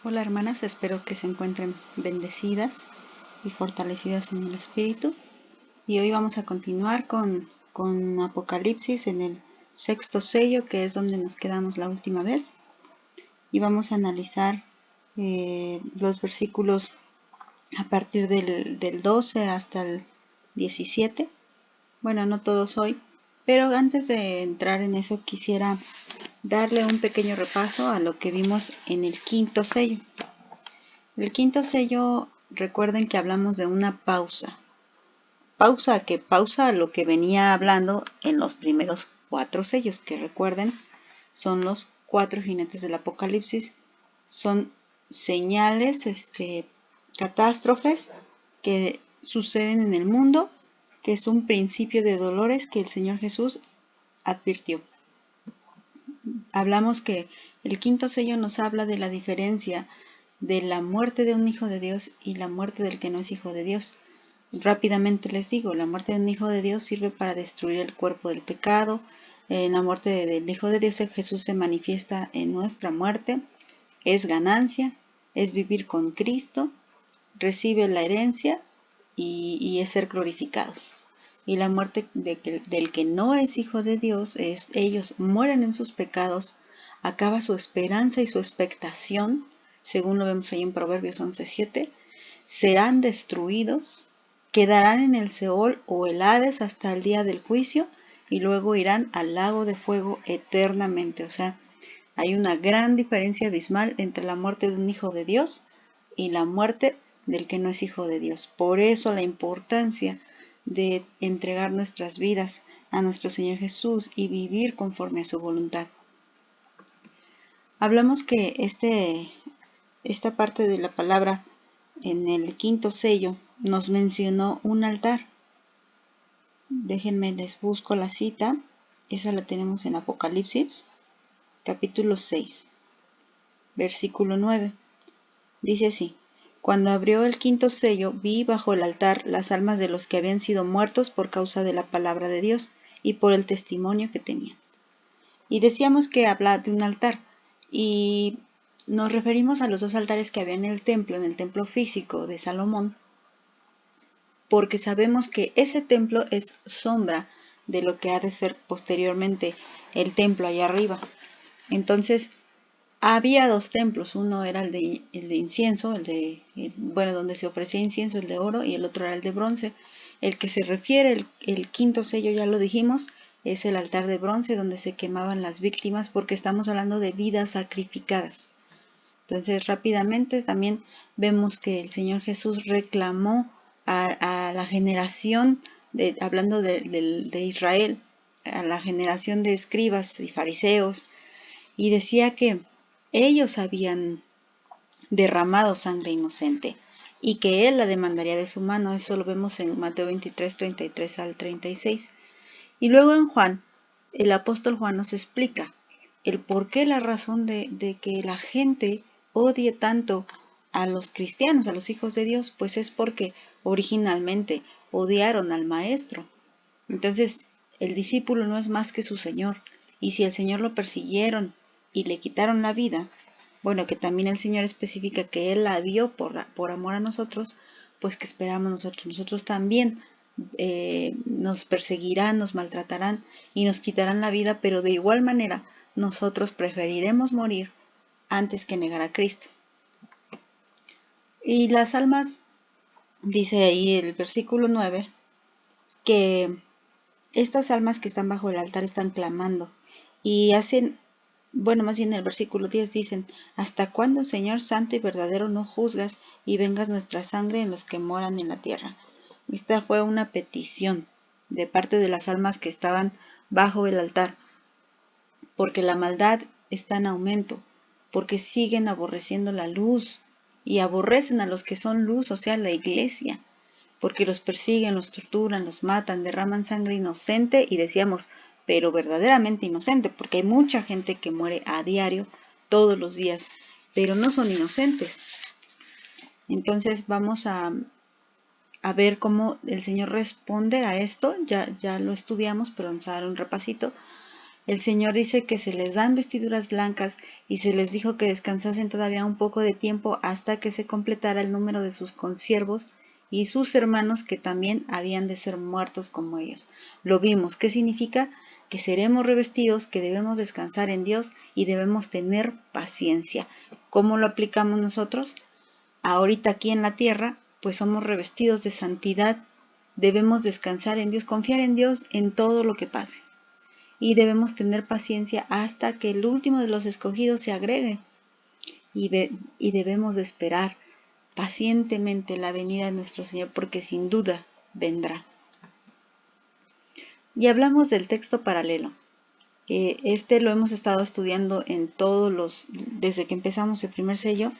Hola hermanas, espero que se encuentren bendecidas y fortalecidas en el Espíritu. Y hoy vamos a continuar con Apocalipsis en el sexto sello, que es donde nos quedamos la última vez. Y vamos a analizar los versículos a partir del 12 hasta el 17. Bueno, no todos hoy, pero antes de entrar en eso quisiera darle un pequeño repaso a lo que vimos en el quinto sello. El quinto sello, recuerden que hablamos de una pausa. Pausa lo que venía hablando en los primeros 4 sellos, que recuerden, son los 4 jinetes del Apocalipsis. Son señales, catástrofes que suceden en el mundo, que es un principio de dolores que el Señor Jesús advirtió. Hablamos que el quinto sello nos habla de la diferencia de la muerte de un hijo de Dios y la muerte del que no es hijo de Dios. Rápidamente les digo, la muerte de un hijo de Dios sirve para destruir el cuerpo del pecado. En la muerte del hijo de Dios, Jesús se manifiesta en nuestra muerte. Es ganancia, es vivir con Cristo, recibe la herencia y es ser glorificados. Y la muerte del que no es hijo de Dios es ellos mueren en sus pecados, acaba su esperanza y su expectación, según lo vemos ahí en Proverbios 11:7, serán destruidos, quedarán en el Seol o el Hades hasta el día del juicio y luego irán al lago de fuego eternamente. O sea, hay una gran diferencia abismal entre la muerte de un hijo de Dios y la muerte del que no es hijo de Dios. Por eso la importancia de entregar nuestras vidas a nuestro Señor Jesús y vivir conforme a su voluntad. Hablamos que esta parte de la palabra en el quinto sello nos mencionó un altar. Déjenme les busco la cita. Esa la tenemos en Apocalipsis, capítulo 6, versículo 9. Dice así: Cuando abrió el quinto sello, vi bajo el altar las almas de los que habían sido muertos por causa de la palabra de Dios y por el testimonio que tenían. Y decíamos que habla de un altar, y nos referimos a los 2 altares que había en el templo físico de Salomón, porque sabemos que ese templo es sombra de lo que ha de ser posteriormente el templo allá arriba. Entonces, había 2 templos, uno era el de incienso, donde se ofrecía incienso, el de oro, y el otro era el de bronce. El que se refiere, el quinto sello, ya lo dijimos, es el altar de bronce donde se quemaban las víctimas, porque estamos hablando de vidas sacrificadas. Entonces, rápidamente también vemos que el Señor Jesús reclamó a la generación, hablando de Israel, a la generación de escribas y fariseos, y decía que ellos habían derramado sangre inocente y que él la demandaría de su mano. Eso lo vemos en Mateo 23, 33 al 36. Y luego en Juan, el apóstol Juan nos explica el por qué, la razón de que la gente odie tanto a los cristianos, a los hijos de Dios, pues es porque originalmente odiaron al maestro. Entonces, el discípulo no es más que su Señor, y si el Señor lo persiguieron y le quitaron la vida, bueno, que también el Señor especifica que Él la dio por amor a nosotros, pues que esperamos nosotros. Nosotros también nos perseguirán, nos maltratarán y nos quitarán la vida, pero de igual manera nosotros preferiremos morir antes que negar a Cristo. Y las almas, dice ahí el versículo 9, que estas almas que están bajo el altar están clamando y hacen, más bien el versículo 10 dicen: ¿Hasta cuándo, Señor santo y verdadero, no juzgas y vengas nuestra sangre en los que moran en la tierra? Esta fue una petición de parte de las almas que estaban bajo el altar, porque la maldad está en aumento, porque siguen aborreciendo la luz y aborrecen a los que son luz, o sea, la iglesia, porque los persiguen, los torturan, los matan, derraman sangre inocente, y decíamos, pero verdaderamente inocente, porque hay mucha gente que muere a diario, todos los días, pero no son inocentes. Entonces vamos a ver cómo el Señor responde a esto. Ya lo estudiamos, pero vamos a dar un repasito. El Señor dice que se les dan vestiduras blancas y se les dijo que descansasen todavía un poco de tiempo hasta que se completara el número de sus consiervos y sus hermanos que también habían de ser muertos como ellos. Lo vimos. ¿Qué significa? Que seremos revestidos, que debemos descansar en Dios y debemos tener paciencia. ¿Cómo lo aplicamos nosotros? Ahorita aquí en la tierra, pues somos revestidos de santidad, debemos descansar en Dios, confiar en Dios en todo lo que pase. Y debemos tener paciencia hasta que el último de los escogidos se agregue. Y debemos de esperar pacientemente la venida de nuestro Señor, porque sin duda vendrá. Y hablamos del texto paralelo. Este lo hemos estado estudiando en desde que empezamos el primer sello,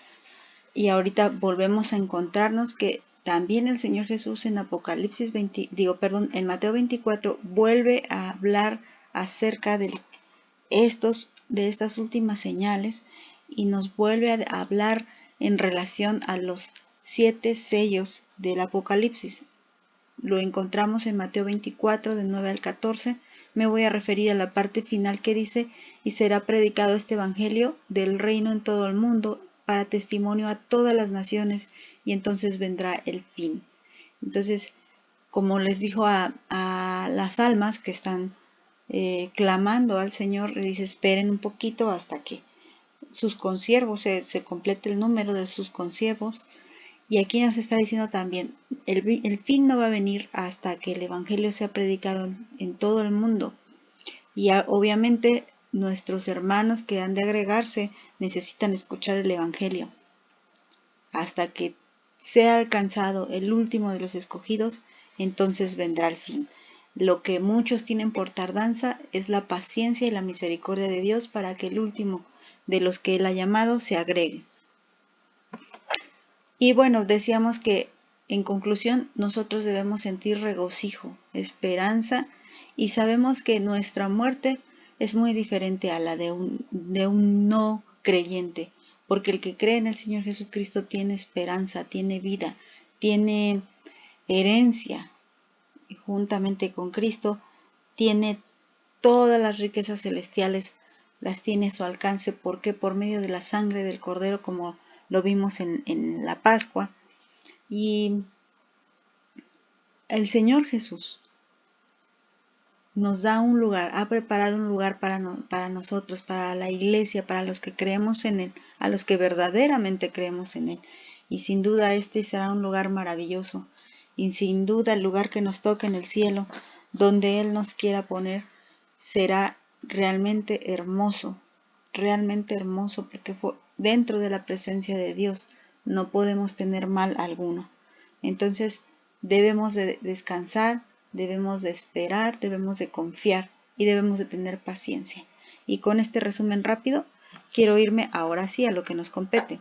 y ahorita volvemos a encontrarnos que también el Señor Jesús en en Mateo 24 vuelve a hablar acerca de estas últimas señales y nos vuelve a hablar en relación a los 7 sellos del Apocalipsis. Lo encontramos en Mateo 24 del 9 al 14. Me voy a referir a la parte final que dice: y será predicado este evangelio del reino en todo el mundo para testimonio a todas las naciones, y entonces vendrá el fin. Entonces, como les dijo a las almas que están clamando al Señor, le dice: esperen un poquito hasta que sus consiervos se complete el número de sus consiervos. Y aquí nos está diciendo también, el fin no va a venir hasta que el evangelio sea predicado en todo el mundo. Y obviamente nuestros hermanos que han de agregarse necesitan escuchar el evangelio. Hasta que sea alcanzado el último de los escogidos, entonces vendrá el fin. Lo que muchos tienen por tardanza es la paciencia y la misericordia de Dios para que el último de los que Él ha llamado se agregue. Y bueno, decíamos que en conclusión nosotros debemos sentir regocijo, esperanza, y sabemos que nuestra muerte es muy diferente a la de un no creyente, porque el que cree en el Señor Jesucristo tiene esperanza, tiene vida, tiene herencia, y juntamente con Cristo tiene todas las riquezas celestiales, las tiene a su alcance. ¿Por qué? Por medio de la sangre del Cordero, como lo vimos en la Pascua. Y el Señor Jesús nos da un lugar, ha preparado un lugar para nosotros, para la iglesia, para los que creemos en Él, a los que verdaderamente creemos en Él. Y sin duda este será un lugar maravilloso. Y sin duda el lugar que nos toque en el cielo, donde Él nos quiera poner, será realmente hermoso, porque dentro de la presencia de Dios no podemos tener mal alguno. Entonces debemos de descansar, debemos de esperar, debemos de confiar y debemos de tener paciencia. Y con este resumen rápido, quiero irme ahora sí a lo que nos compete,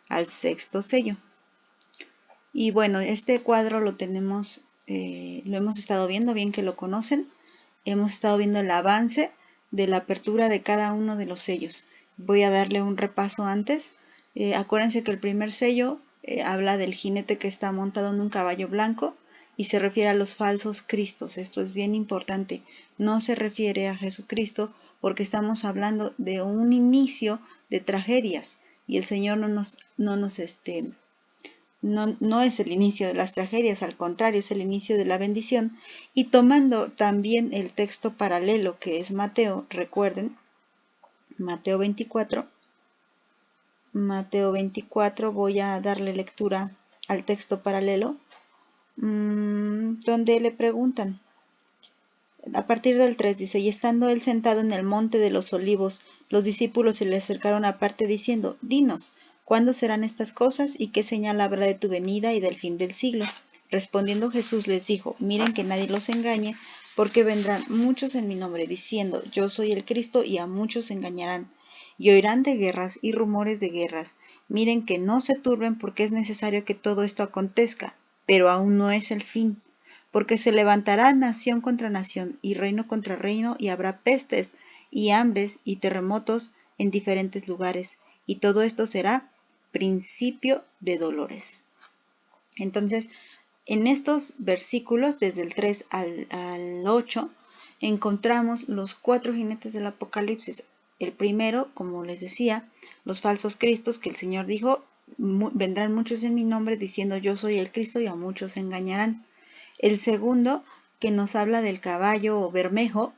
al 6º sello. Y bueno, este cuadro lo tenemos, lo hemos estado viendo, bien que lo conocen. Hemos estado viendo el avance de la apertura de cada uno de los sellos. Voy a darle un repaso antes. Acuérdense que el primer sello habla del jinete que está montado en un caballo blanco y se refiere a los falsos cristos. Esto es bien importante. No se refiere a Jesucristo, porque estamos hablando de un inicio de tragedias y el Señor no es el inicio de las tragedias, al contrario, es el inicio de la bendición. Y tomando también el texto paralelo que es Mateo, recuerden, Mateo 24, voy a darle lectura al texto paralelo, donde le preguntan, a partir del 3 dice: y estando él sentado en el monte de los olivos, los discípulos se le acercaron aparte diciendo: dinos, ¿cuándo serán estas cosas? ¿Y qué señal habrá de tu venida y del fin del siglo? Respondiendo Jesús les dijo: miren que nadie los engañe, porque vendrán muchos en mi nombre, diciendo: yo soy el Cristo, y a muchos engañarán. Y oirán de guerras y rumores de guerras. Miren que no se turben, porque es necesario que todo esto acontezca, pero aún no es el fin. Porque se levantará nación contra nación y reino contra reino, y habrá pestes y hambres y terremotos en diferentes lugares, y todo esto será principio de dolores. Entonces, en estos versículos, desde el 3 al 8, encontramos los 4 jinetes del Apocalipsis. El primero, como les decía, los falsos cristos, que el Señor dijo, vendrán muchos en mi nombre diciendo yo soy el Cristo y a muchos se engañarán. El segundo, que nos habla del caballo bermejo,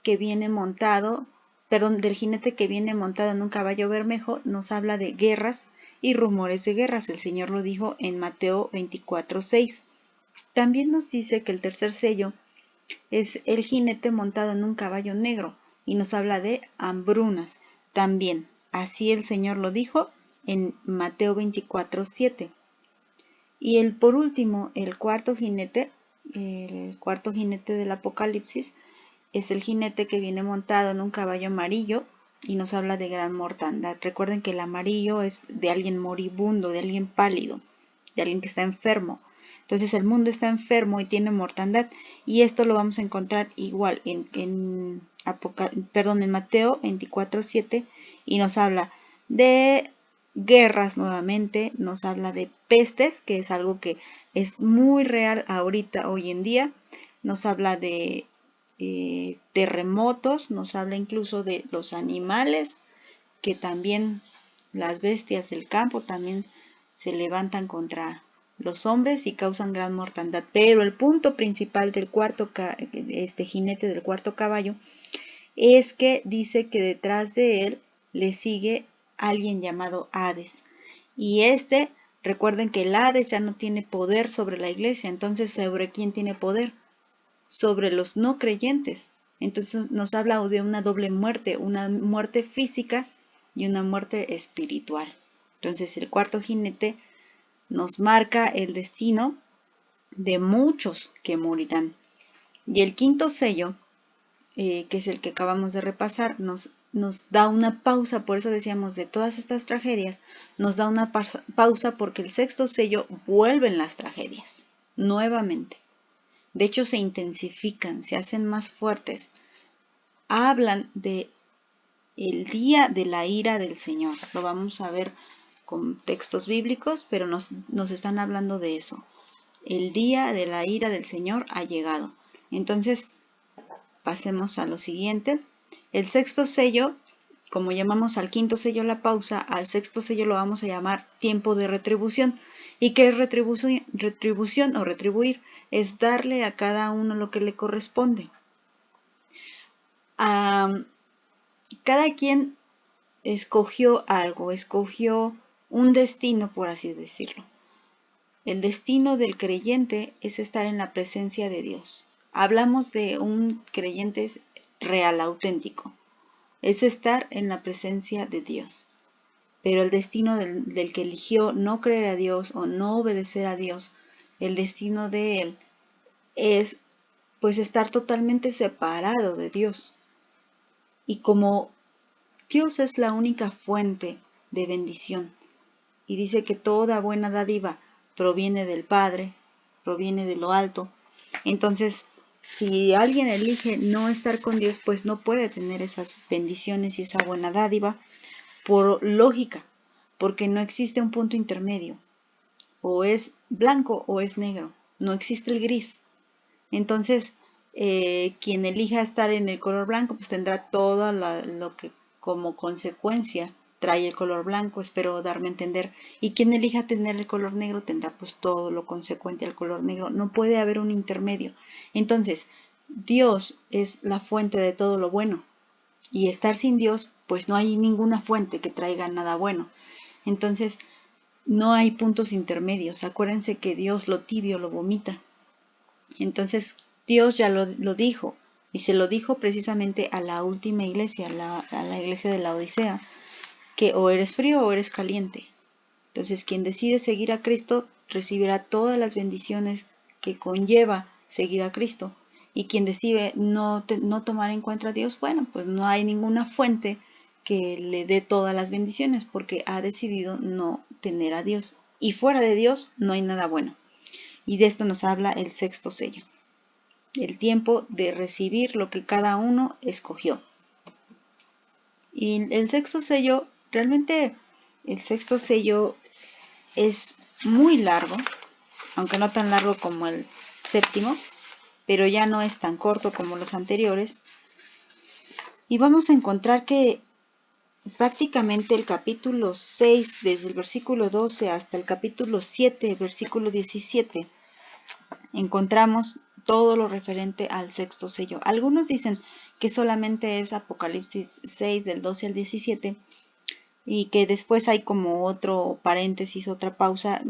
que viene montado, perdón, del jinete que viene montado en un caballo bermejo, nos habla de guerras y rumores de guerras. El Señor lo dijo en Mateo 24:6. También nos dice que el tercer sello es el jinete montado en un caballo negro y nos habla de hambrunas. También, así el Señor lo dijo en Mateo 24:7. Y por último, el cuarto jinete del Apocalipsis, es el jinete que viene montado en un caballo amarillo y nos habla de gran mortandad. Recuerden que el amarillo es de alguien moribundo, de alguien pálido, de alguien que está enfermo. Entonces el mundo está enfermo y tiene mortandad, y esto lo vamos a encontrar igual en Mateo 24:7, y nos habla de guerras nuevamente, nos habla de pestes, que es algo que es muy real ahorita, hoy en día, nos habla de terremotos, nos habla incluso de los animales, que también las bestias del campo también se levantan contra los hombres y causan gran mortandad. Pero el punto principal del jinete del cuarto caballo es que dice que detrás de él le sigue alguien llamado Hades. Y recuerden que el Hades ya no tiene poder sobre la iglesia. Entonces, ¿sobre quién tiene poder? Sobre los no creyentes. Entonces nos habla de una doble muerte, una muerte física y una muerte espiritual. Entonces el cuarto jinete nos marca el destino de muchos que morirán. Y el quinto sello, que es el que acabamos de repasar, nos da una pausa. Por eso decíamos, de todas estas tragedias, nos da una pausa, porque el sexto sello vuelven las tragedias nuevamente. De hecho, se intensifican, se hacen más fuertes. Hablan de el día de la ira del Señor. Lo vamos a ver con textos bíblicos, pero nos están hablando de eso. El día de la ira del Señor ha llegado. Entonces, pasemos a lo siguiente. El sexto sello, como llamamos al quinto sello la pausa, al sexto sello lo vamos a llamar tiempo de retribución. ¿Y qué es retribución o retribuir? Es darle a cada uno lo que le corresponde. Cada quien escogió algo, escogió un destino, por así decirlo. El destino del creyente es estar en la presencia de Dios. Hablamos de un creyente real, auténtico. Es estar en la presencia de Dios. Pero el destino del que eligió no creer a Dios o no obedecer a Dios, el destino de él es pues estar totalmente separado de Dios. Y como Dios es la única fuente de bendición, y dice que toda buena dádiva proviene del Padre, proviene de lo alto, entonces si alguien elige no estar con Dios, pues no puede tener esas bendiciones y esa buena dádiva, por lógica, porque no existe un punto intermedio. O es blanco o es negro, no existe el gris. Entonces, quien elija estar en el color blanco, pues tendrá todo lo que como consecuencia trae el color blanco, espero darme a entender. Y quien elija tener el color negro tendrá pues todo lo consecuente al color negro. No puede haber un intermedio. Entonces, Dios es la fuente de todo lo bueno. Y estar sin Dios, pues no hay ninguna fuente que traiga nada bueno. Entonces, no hay puntos intermedios. Acuérdense que Dios lo tibio lo vomita. Entonces, Dios ya lo dijo. Y se lo dijo precisamente a la última iglesia, a la iglesia de la Odisea, que o eres frío o eres caliente. Entonces, quien decide seguir a Cristo recibirá todas las bendiciones que conlleva seguir a Cristo. Y quien decide no tomar en cuenta a Dios, bueno, pues no hay ninguna fuente que le dé todas las bendiciones, porque ha decidido no tener a Dios. Y fuera de Dios no hay nada bueno. Y de esto nos habla el sexto sello. El tiempo de recibir lo que cada uno escogió. Y el sexto sello, realmente el sexto sello es muy largo, aunque no tan largo como el séptimo, pero ya no es tan corto como los anteriores. Y vamos a encontrar que prácticamente el capítulo 6, desde el versículo 12 hasta el capítulo 7, versículo 17, encontramos todo lo referente al sexto sello. Algunos dicen que solamente es Apocalipsis 6, del 12 al 17, y que después hay como otro paréntesis, otra pausa.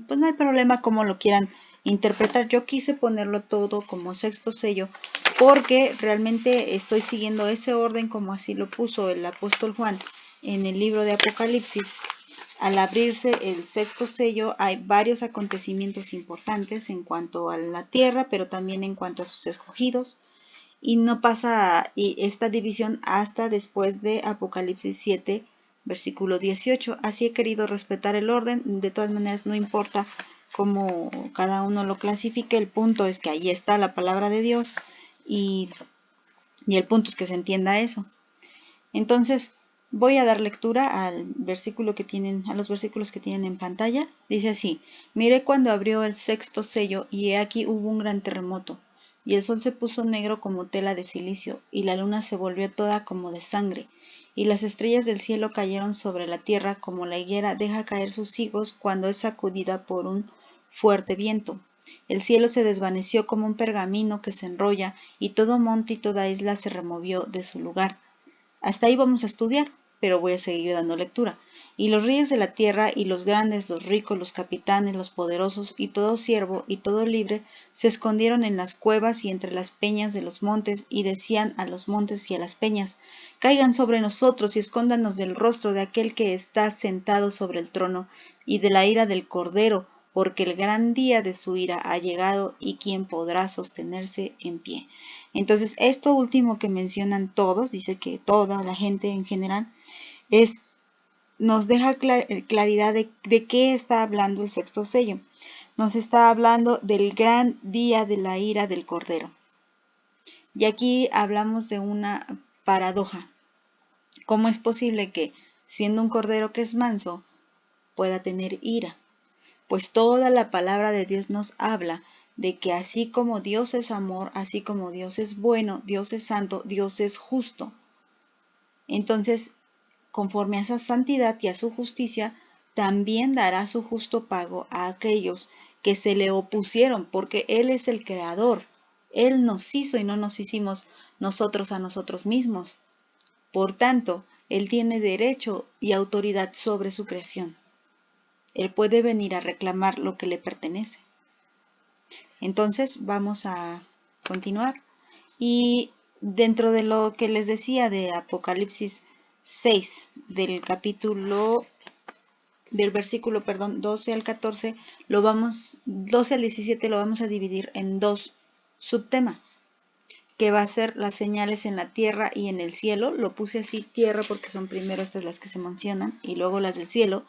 Pues no hay problema como lo quieran interpretar. Yo quise ponerlo todo como sexto sello porque realmente estoy siguiendo ese orden como así lo puso el apóstol Juan en el libro de Apocalipsis. Al abrirse el sexto sello hay varios acontecimientos importantes en cuanto a la tierra, pero también en cuanto a sus escogidos, y no pasa esta división hasta después de Apocalipsis 7, versículo 18. Así he querido respetar el orden. De todas maneras, no importa cómo cada uno lo clasifique, el punto es que ahí está la palabra de Dios y el punto es que se entienda eso. Entonces, voy a dar lectura al versículo que tienen, a los versículos que tienen en pantalla. Dice así: miré cuando abrió el sexto sello, y he aquí hubo un gran terremoto, y el sol se puso negro como tela de silicio, y la luna se volvió toda como de sangre, y las estrellas del cielo cayeron sobre la tierra como la higuera deja caer sus higos cuando es sacudida por un fuerte viento. El cielo se desvaneció como un pergamino que se enrolla, y todo monte y toda isla se removió de su lugar. Hasta ahí vamos a estudiar, pero voy a seguir dando lectura. Y los reyes de la tierra, y los grandes, los ricos, los capitanes, los poderosos, y todo siervo, y todo libre, se escondieron en las cuevas y entre las peñas de los montes, y decían a los montes y a las peñas: caigan sobre nosotros y escóndanos del rostro de aquel que está sentado sobre el trono, y de la ira del Cordero, porque el gran día de su ira ha llegado, y quién podrá sostenerse en pie. Entonces, esto último que mencionan todos, dice que toda la gente en general, nos deja claridad de qué está hablando el sexto sello. Nos está hablando del gran día de la ira del Cordero. Y aquí hablamos de una paradoja. ¿Cómo es posible que, siendo un cordero que es manso, pueda tener ira? Pues toda la palabra de Dios nos habla de que así como Dios es amor, así como Dios es bueno, Dios es santo, Dios es justo. Entonces, conforme a esa santidad y a su justicia, también dará su justo pago a aquellos que se le opusieron, porque Él es el creador. Él nos hizo y no nos hicimos nosotros a nosotros mismos. Por tanto, Él tiene derecho y autoridad sobre su creación. Él puede venir a reclamar lo que le pertenece. Entonces vamos a continuar. Y dentro de lo que les decía de Apocalipsis 6, del versículo 12 al 14, 12 al 17 lo vamos a dividir en dos subtemas, que va a ser las señales en la tierra y en el cielo. Lo puse así, tierra, porque son primero estas las que se mencionan, y luego las del cielo.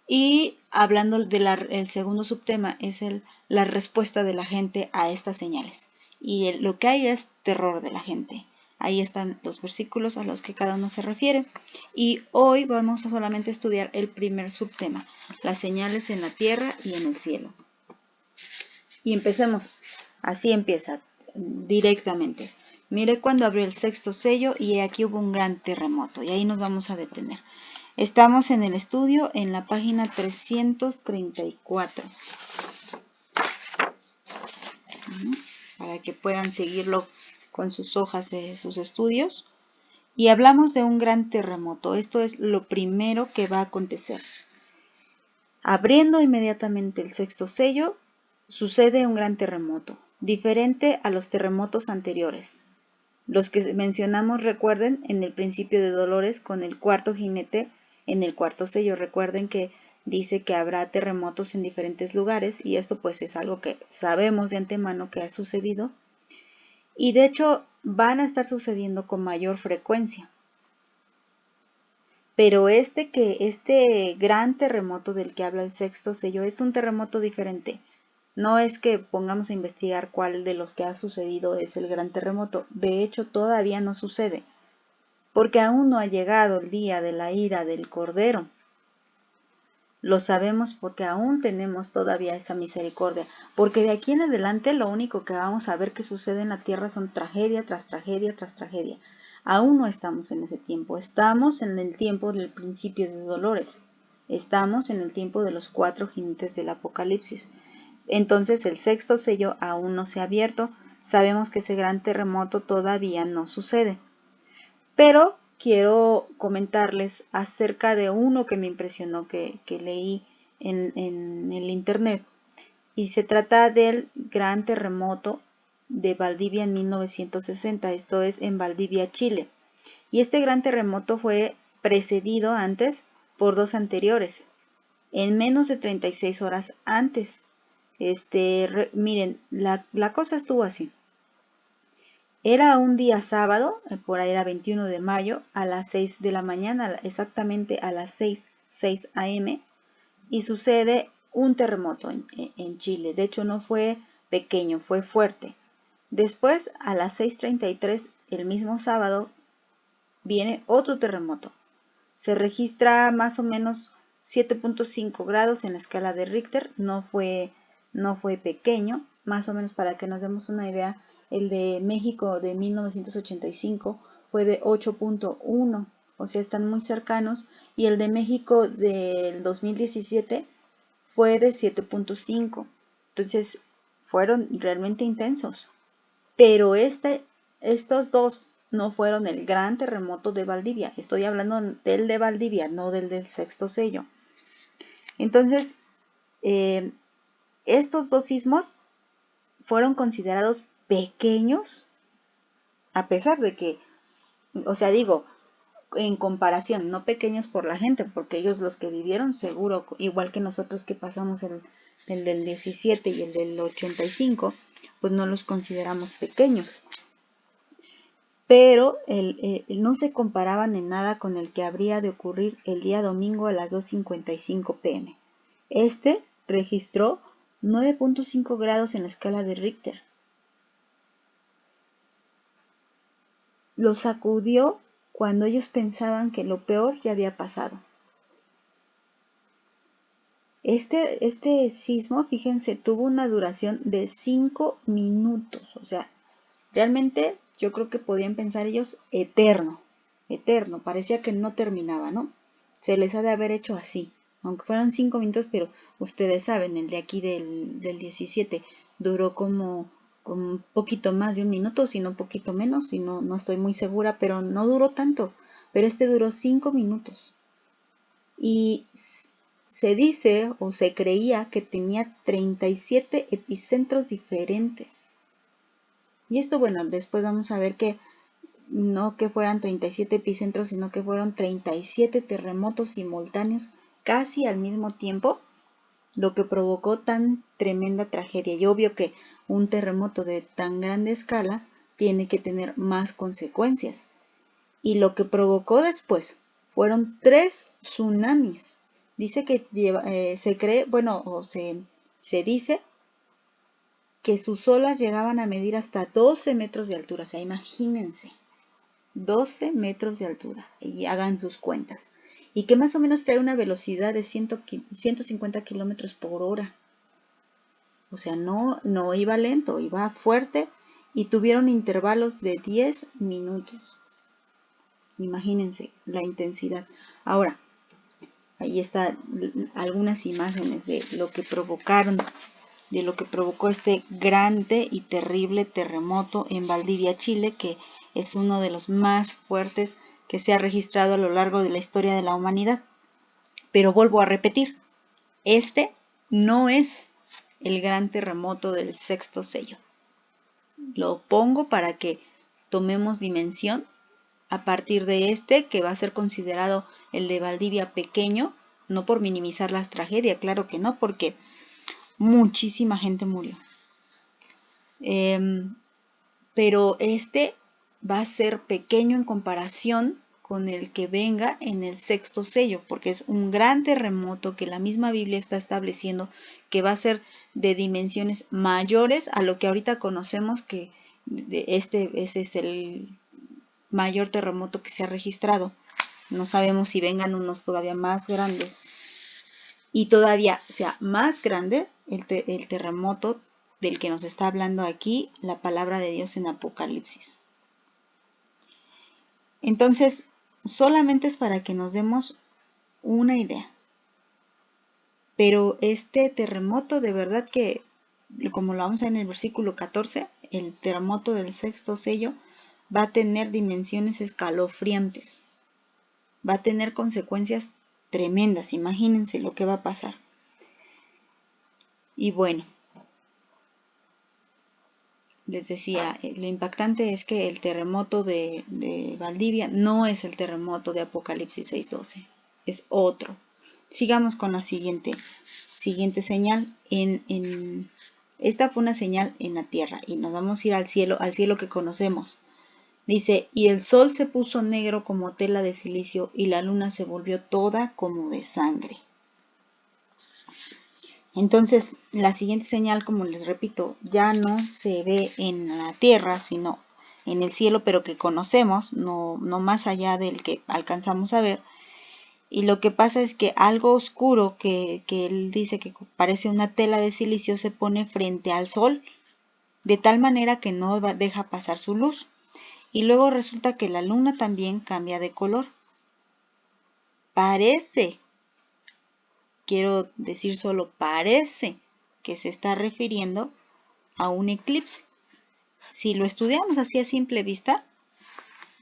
Y hablando del segundo subtema, es la respuesta de la gente a estas señales. Y lo que hay es terror de la gente. Ahí están los versículos a los que cada uno se refiere. Y hoy vamos a solamente estudiar el primer subtema, las señales en la tierra y en el cielo. Y empecemos. Así empieza, directamente. Mire cuando abrió el sexto sello, y aquí hubo un gran terremoto. Y ahí nos vamos a detener. Estamos en el estudio en la página 334. Para que puedan seguirlo con sus hojas de sus estudios. Y hablamos de un gran terremoto. Esto es lo primero que va a acontecer. Abriendo inmediatamente el sexto sello, sucede un gran terremoto, diferente a los terremotos anteriores. Los que mencionamos, recuerden, en el principio de Dolores con el cuarto jinete en el cuarto sello. Recuerden que dice que habrá terremotos en diferentes lugares, y esto pues es algo que sabemos de antemano que ha sucedido, y de hecho van a estar sucediendo con mayor frecuencia. Pero este gran terremoto del que habla el sexto sello es un terremoto diferente. No es que pongamos a investigar cuál de los que ha sucedido es el gran terremoto. De hecho, todavía no sucede, porque aún no ha llegado el día de la ira del Cordero. Lo sabemos porque aún tenemos todavía esa misericordia, porque de aquí en adelante lo único que vamos a ver que sucede en la tierra son tragedia tras tragedia tras tragedia. Aún no estamos en ese tiempo, estamos en el tiempo del principio de dolores, estamos en el tiempo de los 4 jinetes del Apocalipsis. Entonces el sexto sello aún no se ha abierto, sabemos que ese gran terremoto todavía no sucede. Pero quiero comentarles acerca de uno que me impresionó, que leí en el internet. Y se trata del gran terremoto de Valdivia en 1960, esto es en Valdivia, Chile. Y este gran terremoto fue precedido antes por 2 anteriores, en menos de 36 horas antes. Miren, la cosa estuvo así. Era un día sábado, por ahí era 21 de mayo, a las 6 de la mañana, exactamente a las 6 a.m. y sucede un terremoto en Chile. De hecho, no fue pequeño, fue fuerte. Después, a las 6:33, el mismo sábado, viene otro terremoto. Se registra más o menos 7.5 grados en la escala de Richter. No fue pequeño, más o menos para que nos demos una idea. El de México de 1985 fue de 8.1, o sea, están muy cercanos. Y el de México del 2017 fue de 7.5. Entonces, fueron realmente intensos. Pero estos dos no fueron el gran terremoto de Valdivia. Estoy hablando del de Valdivia, no del sexto sello. Entonces, estos 2 sismos fueron considerados pequeños, a pesar de que, o sea, digo, en comparación, no pequeños por la gente, porque ellos los que vivieron seguro, igual que nosotros que pasamos el del 17 y el del 85, pues no los consideramos pequeños. Pero no se comparaban en nada con el que habría de ocurrir el día domingo a las 2:55 p.m. Este registró 9.5 grados en la escala de Richter. Los sacudió cuando ellos pensaban que lo peor ya había pasado. Este sismo, fíjense, tuvo una duración de 5 minutos. O sea, realmente yo creo que podían pensar ellos eterno. Parecía que no terminaba, ¿no? Se les ha de haber hecho así, aunque fueron 5 minutos, pero ustedes saben, el de aquí del 17 duró como un poquito más de 1 minuto, si no un poquito menos, si no estoy muy segura, pero no duró tanto, pero este duró 5 minutos. Y se dice o se creía que tenía 37 epicentros diferentes. Y esto, bueno, después vamos a ver que no que fueran 37 epicentros, sino que fueron 37 terremotos simultáneos casi al mismo tiempo, lo que provocó tan tremenda tragedia. Y obvio que un terremoto de tan grande escala tiene que tener más consecuencias. Y lo que provocó después fueron 3 tsunamis. Dice que se cree, bueno, o se dice que sus olas llegaban a medir hasta 12 metros de altura. O sea, imagínense. 12 metros de altura, y hagan sus cuentas, y que más o menos trae una velocidad de 150 kilómetros por hora. O sea, no iba lento, iba fuerte, y tuvieron intervalos de 10 minutos. Imagínense la intensidad. Ahora, ahí están algunas imágenes de lo que provocó este grande y terrible terremoto en Valdivia, Chile, que es uno de los más fuertes que se ha registrado a lo largo de la historia de la humanidad. Pero vuelvo a repetir, este no es el gran terremoto del sexto sello. Lo pongo para que tomemos dimensión a partir de este, que va a ser considerado el de Valdivia pequeño, no por minimizar la tragedia, claro que no, porque muchísima gente murió. Pero este va a ser pequeño en comparación con el que venga en el sexto sello, porque es un gran terremoto que la misma Biblia está estableciendo que va a ser de dimensiones mayores a lo que ahorita conocemos, que ese es el mayor terremoto que se ha registrado. No sabemos si vengan unos todavía más grandes. y todavía sea más grande el terremoto del que nos está hablando aquí la palabra de Dios en Apocalipsis. Entonces, solamente es para que nos demos una idea. Pero este terremoto, de verdad que, como lo vamos a ver en el versículo 14, el terremoto del sexto sello va a tener dimensiones escalofriantes. Va a tener consecuencias tremendas. Imagínense lo que va a pasar. Y bueno, les decía, lo impactante es que el terremoto de Valdivia no es el terremoto de Apocalipsis 6:12, es otro. Sigamos con la siguiente señal. Esta fue una señal en la tierra y nos vamos a ir al cielo que conocemos. Dice, y el sol se puso negro como tela de silicio y la luna se volvió toda como de sangre. Entonces, la siguiente señal, como les repito, ya no se ve en la tierra, sino en el cielo, pero que conocemos, no más allá del que alcanzamos a ver. Y lo que pasa es que algo oscuro, que él dice que parece una tela de silicio, se pone frente al sol, de tal manera que no deja pasar su luz. Y luego resulta que la luna también cambia de color. Parece, quiero decir solo parece, que se está refiriendo a un eclipse. Si lo estudiamos así a simple vista,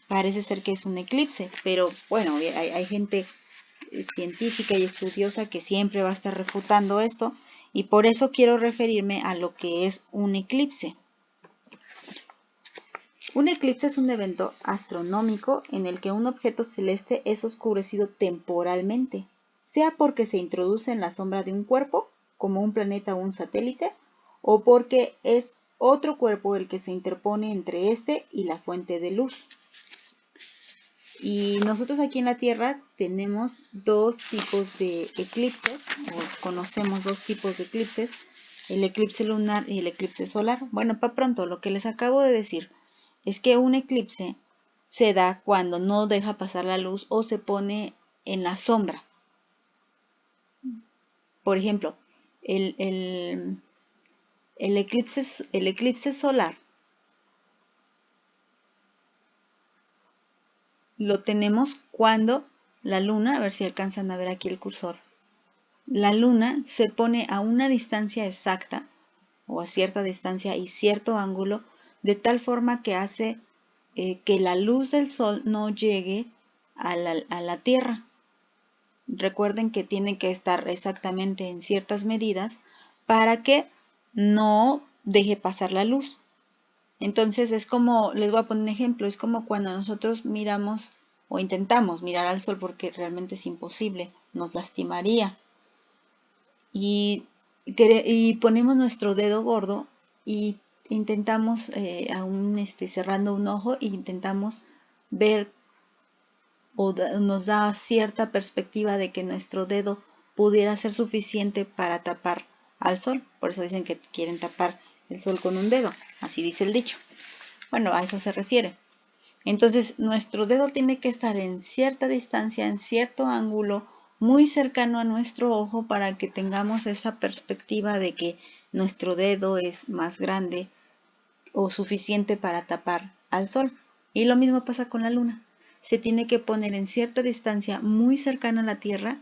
parece ser que es un eclipse, pero bueno, hay gente científica y estudiosa que siempre va a estar refutando esto, y por eso quiero referirme a lo que es un eclipse. Un eclipse es un evento astronómico en el que un objeto celeste es oscurecido temporalmente, sea porque se introduce en la sombra de un cuerpo, como un planeta o un satélite, o porque es otro cuerpo el que se interpone entre este y la fuente de luz. Y nosotros aquí en la Tierra tenemos dos tipos de eclipses, o conocemos dos tipos de eclipses, el eclipse lunar y el eclipse solar. Bueno, para pronto, lo que les acabo de decir es que un eclipse se da cuando no deja pasar la luz o se pone en la sombra. Por ejemplo, el eclipse solar lo tenemos cuando la luna, a ver si alcanzan a ver aquí el cursor, la luna se pone a una distancia exacta o a cierta distancia y cierto ángulo, de tal forma que hace que la luz del sol no llegue a la Tierra. Recuerden que tiene que estar exactamente en ciertas medidas para que no deje pasar la luz. Entonces es como, les voy a poner un ejemplo, es como cuando nosotros miramos o intentamos mirar al sol, porque realmente es imposible, nos lastimaría. Y ponemos nuestro dedo gordo y intentamos, aún cerrando un ojo, e intentamos ver, o nos da cierta perspectiva de que nuestro dedo pudiera ser suficiente para tapar al sol. Por eso dicen que quieren tapar el sol con un dedo, así dice el dicho. Bueno, a eso se refiere. Entonces, nuestro dedo tiene que estar en cierta distancia, en cierto ángulo, muy cercano a nuestro ojo, para que tengamos esa perspectiva de que nuestro dedo es más grande o suficiente para tapar al sol. Y lo mismo pasa con la luna. Se tiene que poner en cierta distancia muy cercana a la Tierra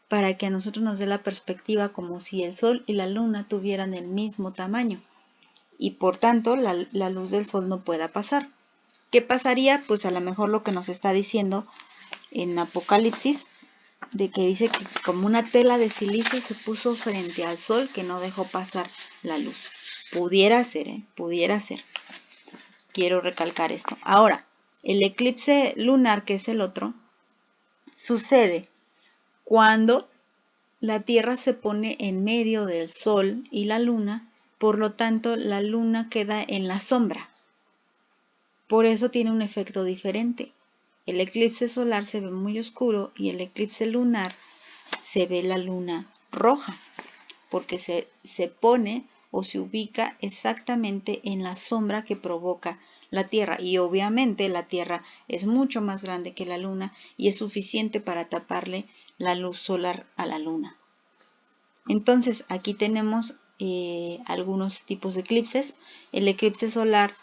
para que a nosotros nos dé la perspectiva como si el sol y la luna tuvieran el mismo tamaño. Y por tanto la luz del sol no pueda pasar. ¿Qué pasaría? Pues a lo mejor lo que nos está diciendo en Apocalipsis, de que dice que como una tela de silicio se puso frente al sol que no dejó pasar la luz. Pudiera ser, pudiera ser. Quiero recalcar esto. Ahora, el eclipse lunar, que es el otro, sucede cuando la Tierra se pone en medio del sol y la luna, por lo tanto la luna queda en la sombra. Por eso tiene un efecto diferente. El eclipse solar se ve muy oscuro y el eclipse lunar se ve la luna roja, porque se pone o se ubica exactamente en la sombra que provoca la Tierra. Y obviamente la Tierra es mucho más grande que la luna y es suficiente para taparle la luz solar a la luna. Entonces aquí tenemos algunos tipos de eclipses. El eclipse solar,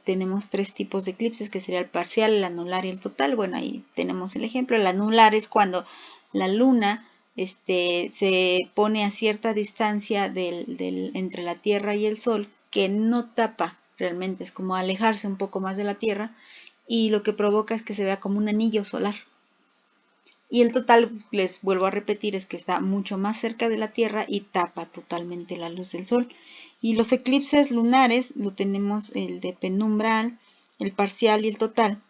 tenemos 3 tipos de eclipses, que sería el parcial, el anular y el total. Bueno, ahí tenemos el ejemplo. El anular es cuando la luna se pone a cierta distancia entre la Tierra y el Sol, que no tapa realmente, es como alejarse un poco más de la Tierra, y lo que provoca es que se vea como un anillo solar. Y el total, les vuelvo a repetir, es que está mucho más cerca de la Tierra y tapa totalmente la luz del Sol. Y los eclipses lunares lo tenemos el de penumbral, el parcial y el total.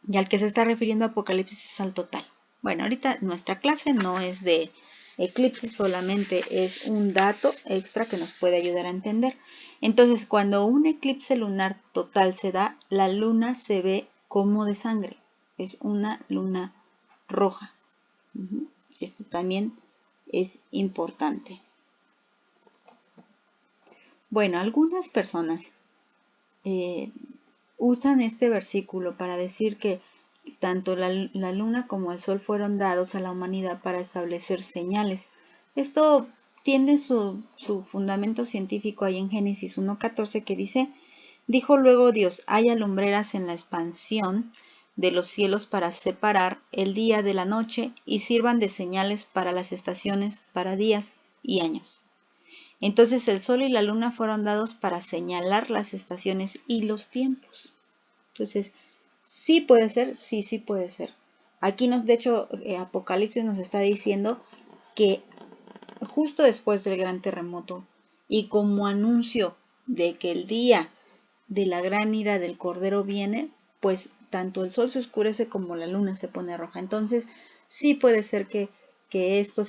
Y al que se está refiriendo Apocalipsis es al total. Bueno, ahorita nuestra clase no es de eclipses, solamente es un dato extra que nos puede ayudar a entender. Entonces, cuando un eclipse lunar total se da, la luna se ve como de sangre. Es una luna roja. Esto también es importante. Bueno, algunas personas usan este versículo para decir que tanto la luna como el sol fueron dados a la humanidad para establecer señales. Esto tiene su fundamento científico ahí en Génesis 1:14, que dice: dijo luego Dios, haya lumbreras en la expansión de los cielos para separar el día de la noche y sirvan de señales para las estaciones, para días y años. Entonces el sol y la luna fueron dados para señalar las estaciones y los tiempos. Entonces, sí puede ser, sí puede ser. Aquí de hecho, Apocalipsis nos está diciendo que justo después del gran terremoto y como anuncio de que el día de la gran ira del Cordero viene, pues tanto el sol se oscurece como la luna se pone roja. Entonces, sí puede ser que esto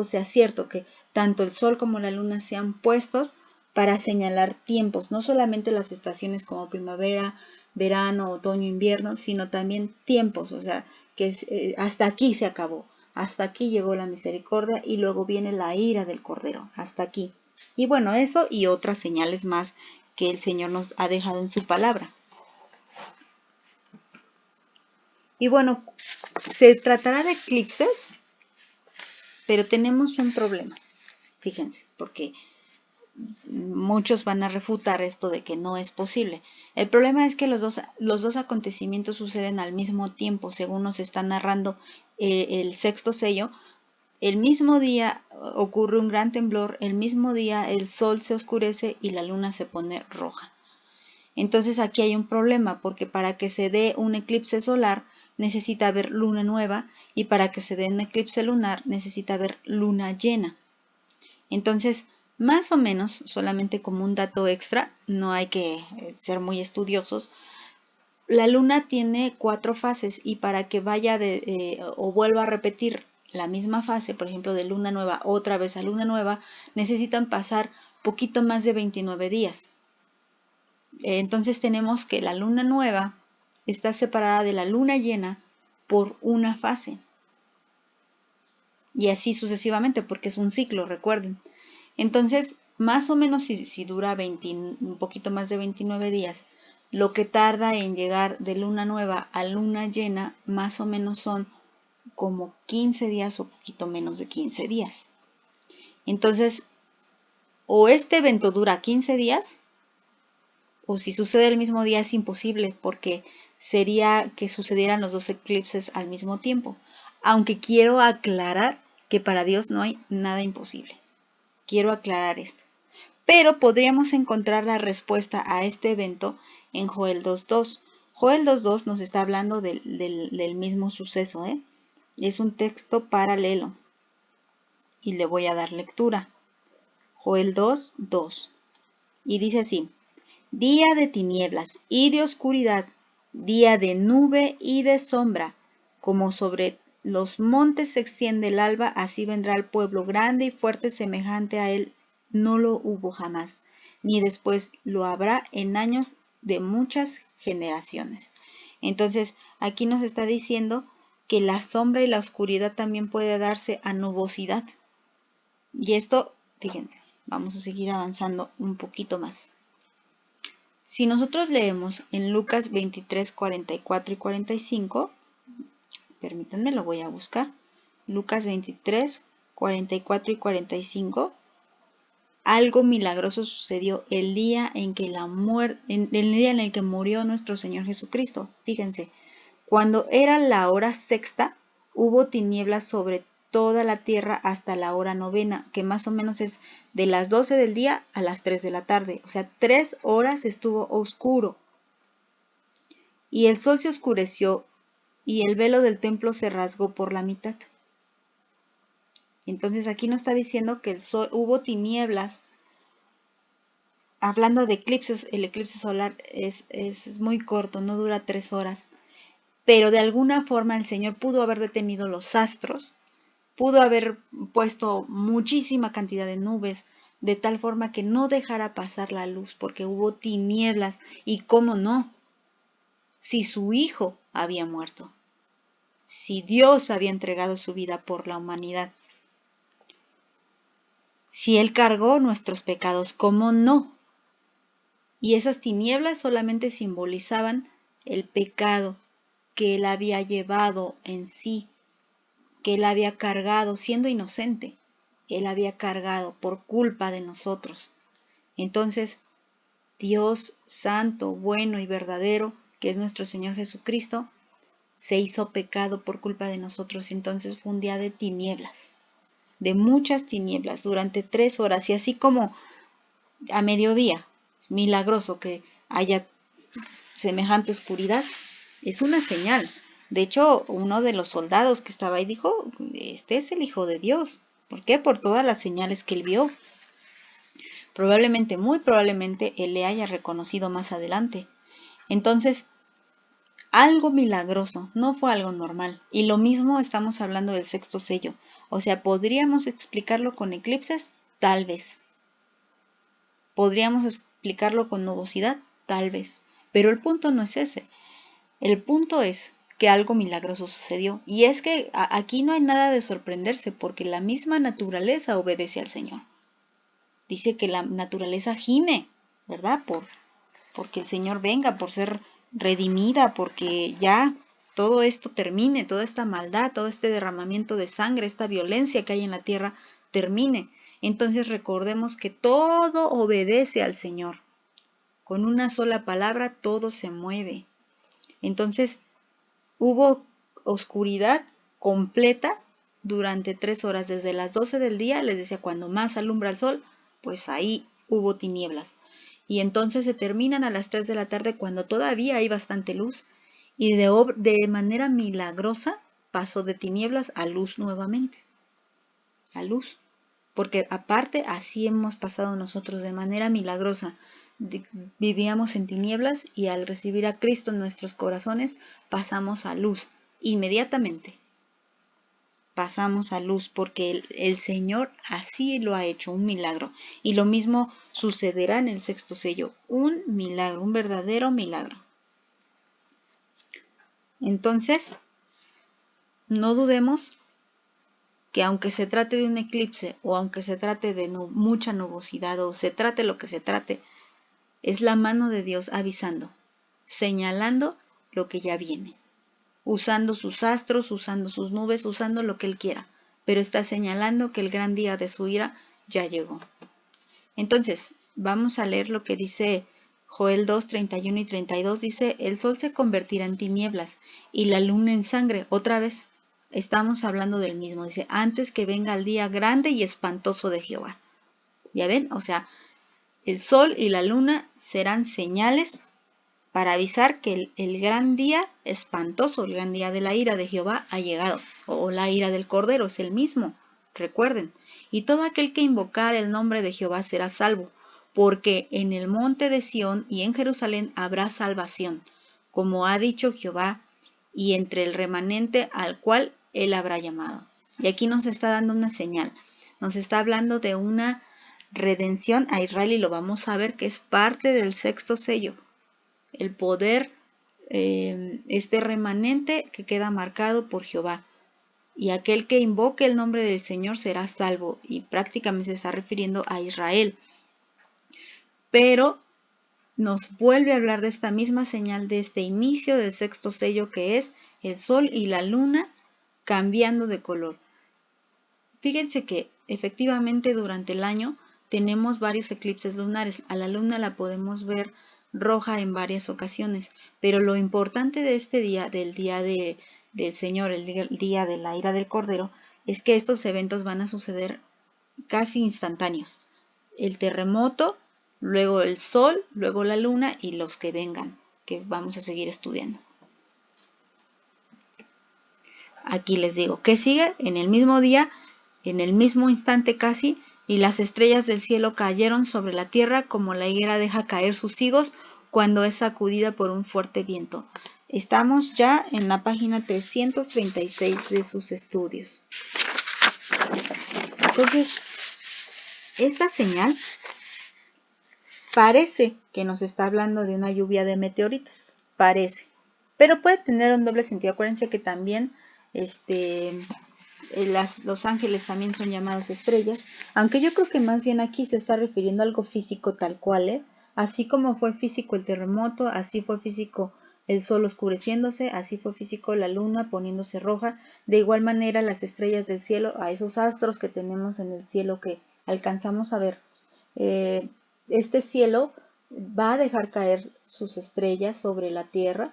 sea cierto, que tanto el sol como la luna sean puestos para señalar tiempos, no solamente las estaciones como primavera, verano, otoño, invierno, sino también tiempos, o sea, que hasta aquí se acabó, hasta aquí llegó la misericordia y luego viene la ira del Cordero, hasta aquí. Y bueno, eso y otras señales más que el Señor nos ha dejado en su palabra. Y bueno, se tratará de eclipses, pero tenemos un problema, fíjense, porque muchos van a refutar esto de que no es posible. El problema es que los dos acontecimientos suceden al mismo tiempo, según nos está narrando el sexto sello. El mismo día ocurre un gran temblor, el mismo día el sol se oscurece y la luna se pone roja. Entonces aquí hay un problema, porque para que se dé un eclipse solar necesita haber luna nueva, y para que se dé un eclipse lunar necesita haber luna llena. Entonces, más o menos, solamente como un dato extra, no hay que ser muy estudiosos, la luna tiene 4 fases, y para que vaya o vuelva a repetir la misma fase, por ejemplo de luna nueva otra vez a luna nueva, necesitan pasar poquito más de 29 días. Entonces tenemos que la luna nueva está separada de la luna llena por una fase. Y así sucesivamente, porque es un ciclo, recuerden. Entonces, más o menos si dura un poquito más de 29 días, lo que tarda en llegar de luna nueva a luna llena, más o menos son como 15 días o poquito menos de 15 días. Entonces, o este evento dura 15 días, o si sucede el mismo día es imposible, porque sería que sucedieran los dos eclipses al mismo tiempo. Aunque quiero aclarar que para Dios no hay nada imposible. Quiero aclarar esto. Pero podríamos encontrar la respuesta a este evento en Joel 2:2. Joel 2:2 nos está hablando del mismo suceso, ¿eh? Es un texto paralelo. Y le voy a dar lectura. Joel 2:2. Y dice así: día de tinieblas y de oscuridad, día de nube y de sombra, como sobre los montes se extiende el alba, así vendrá el pueblo grande y fuerte, semejante a él no lo hubo jamás, ni después lo habrá en años de muchas generaciones. Entonces, aquí nos está diciendo que la sombra y la oscuridad también puede darse a nubosidad. Y esto, fíjense, vamos a seguir avanzando un poquito más. Si nosotros leemos en Lucas 23, 44 y 45, permítanme, lo voy a buscar. Lucas 23, 44 y 45, algo milagroso sucedió el día en que el día en el que murió nuestro Señor Jesucristo. Fíjense, cuando era la hora sexta, hubo tinieblas sobre toda la tierra hasta la hora novena, que más o menos es de las 12 del día a las 3 de la tarde. O sea, 3 horas estuvo oscuro. Y el sol se oscureció y el velo del templo se rasgó por la mitad. Entonces aquí nos está diciendo que hubo tinieblas. Hablando de eclipses, el eclipse solar es muy corto, no dura 3 horas. Pero de alguna forma el Señor pudo haber detenido los astros, pudo haber puesto muchísima cantidad de nubes, de tal forma que no dejara pasar la luz, porque hubo tinieblas. Y cómo no, si su Hijo había muerto, si Dios había entregado su vida por la humanidad, si Él cargó nuestros pecados, ¿cómo no? Y esas tinieblas solamente simbolizaban el pecado que Él había llevado en sí, que Él había cargado siendo inocente. Él había cargado por culpa de nosotros. Entonces, Dios santo, bueno y verdadero, que es nuestro Señor Jesucristo, se hizo pecado por culpa de nosotros. Entonces fue un día de tinieblas, de muchas tinieblas, durante 3 horas. Y así como a mediodía, es milagroso que haya semejante oscuridad, es una señal. De hecho, uno de los soldados que estaba ahí dijo, este es el Hijo de Dios. ¿Por qué? Por todas las señales que él vio. Probablemente, muy probablemente, él le haya reconocido más adelante. Entonces, algo milagroso, no fue algo normal. Y lo mismo estamos hablando del sexto sello. O sea, ¿podríamos explicarlo con eclipses? Tal vez. ¿Podríamos explicarlo con nubosidad? Tal vez. Pero el punto no es ese. El punto es que algo milagroso sucedió. Y es que aquí no hay nada de sorprenderse porque la misma naturaleza obedece al Señor. Dice que la naturaleza gime, ¿verdad? Porque el Señor venga, por ser redimida, porque ya todo esto termine, toda esta maldad, todo este derramamiento de sangre, esta violencia que hay en la tierra, termine. Entonces recordemos que todo obedece al Señor. Con una sola palabra todo se mueve. Entonces hubo oscuridad completa durante 3 horas, desde las 12 del día, les decía, cuando más alumbra el sol, pues ahí hubo tinieblas. Y entonces se terminan a las 3 de la tarde cuando todavía hay bastante luz y de manera milagrosa pasó de tinieblas a luz nuevamente. A luz. Porque aparte así hemos pasado nosotros de manera milagrosa. Vivíamos en tinieblas y al recibir a Cristo en nuestros corazones pasamos a luz. Inmediatamente pasamos a luz porque el Señor así lo ha hecho, un milagro. Y lo mismo sucederá en el sexto sello, un milagro, un verdadero milagro. Entonces, no dudemos que aunque se trate de un eclipse o aunque se trate de mucha nubosidad o se trate lo que se trate, es la mano de Dios avisando, señalando lo que ya viene, usando sus astros, usando sus nubes, usando lo que Él quiera, pero está señalando que el gran día de su ira ya llegó. Entonces, vamos a leer lo que dice Joel 2, 31 y 32. Dice, el sol se convertirá en tinieblas y la luna en sangre. Otra vez, estamos hablando del mismo. Dice, antes que venga el día grande y espantoso de Jehová. ¿Ya ven? O sea, el sol y la luna serán señales para avisar que el gran día espantoso, el gran día de la ira de Jehová ha llegado. O la ira del Cordero es el mismo. Recuerden. Y todo aquel que invocar el nombre de Jehová será salvo, porque en el monte de Sión y en Jerusalén habrá salvación, como ha dicho Jehová, y entre el remanente al cual él habrá llamado. Y aquí nos está dando una señal. Nos está hablando de una redención a Israel y lo vamos a ver que es parte del sexto sello. El poder, este remanente que queda marcado por Jehová. Y aquel que invoque el nombre del Señor será salvo. Y prácticamente se está refiriendo a Israel. Pero nos vuelve a hablar de esta misma señal de este inicio del sexto sello que es el sol y la luna cambiando de color. fíjense que efectivamente durante el año tenemos varios eclipses lunares. A la luna la podemos ver roja en varias ocasiones, pero lo importante de este día, del del Señor, el día de la ira del Cordero, es que estos eventos van a suceder casi instantáneos. El terremoto, luego el sol, luego la luna y los que vengan, que vamos a seguir estudiando. Aquí les digo, ¿qué sigue? En el mismo día, en el mismo instante casi, y las estrellas del cielo cayeron sobre la tierra como la higuera deja caer sus higos cuando es sacudida por un fuerte viento. Estamos ya en la página 336 de sus estudios. Entonces, esta señal parece que nos está hablando de una lluvia de meteoritos. Parece. Pero puede tener un doble sentido. Acuérdense que también los ángeles también son llamados estrellas, aunque yo creo que más bien aquí se está refiriendo a algo físico tal cual, así como fue físico el terremoto, así fue físico el sol oscureciéndose, así fue físico la luna poniéndose roja, de igual manera las estrellas del cielo, a esos astros que tenemos en el cielo que alcanzamos a ver, este cielo va a dejar caer sus estrellas sobre la tierra,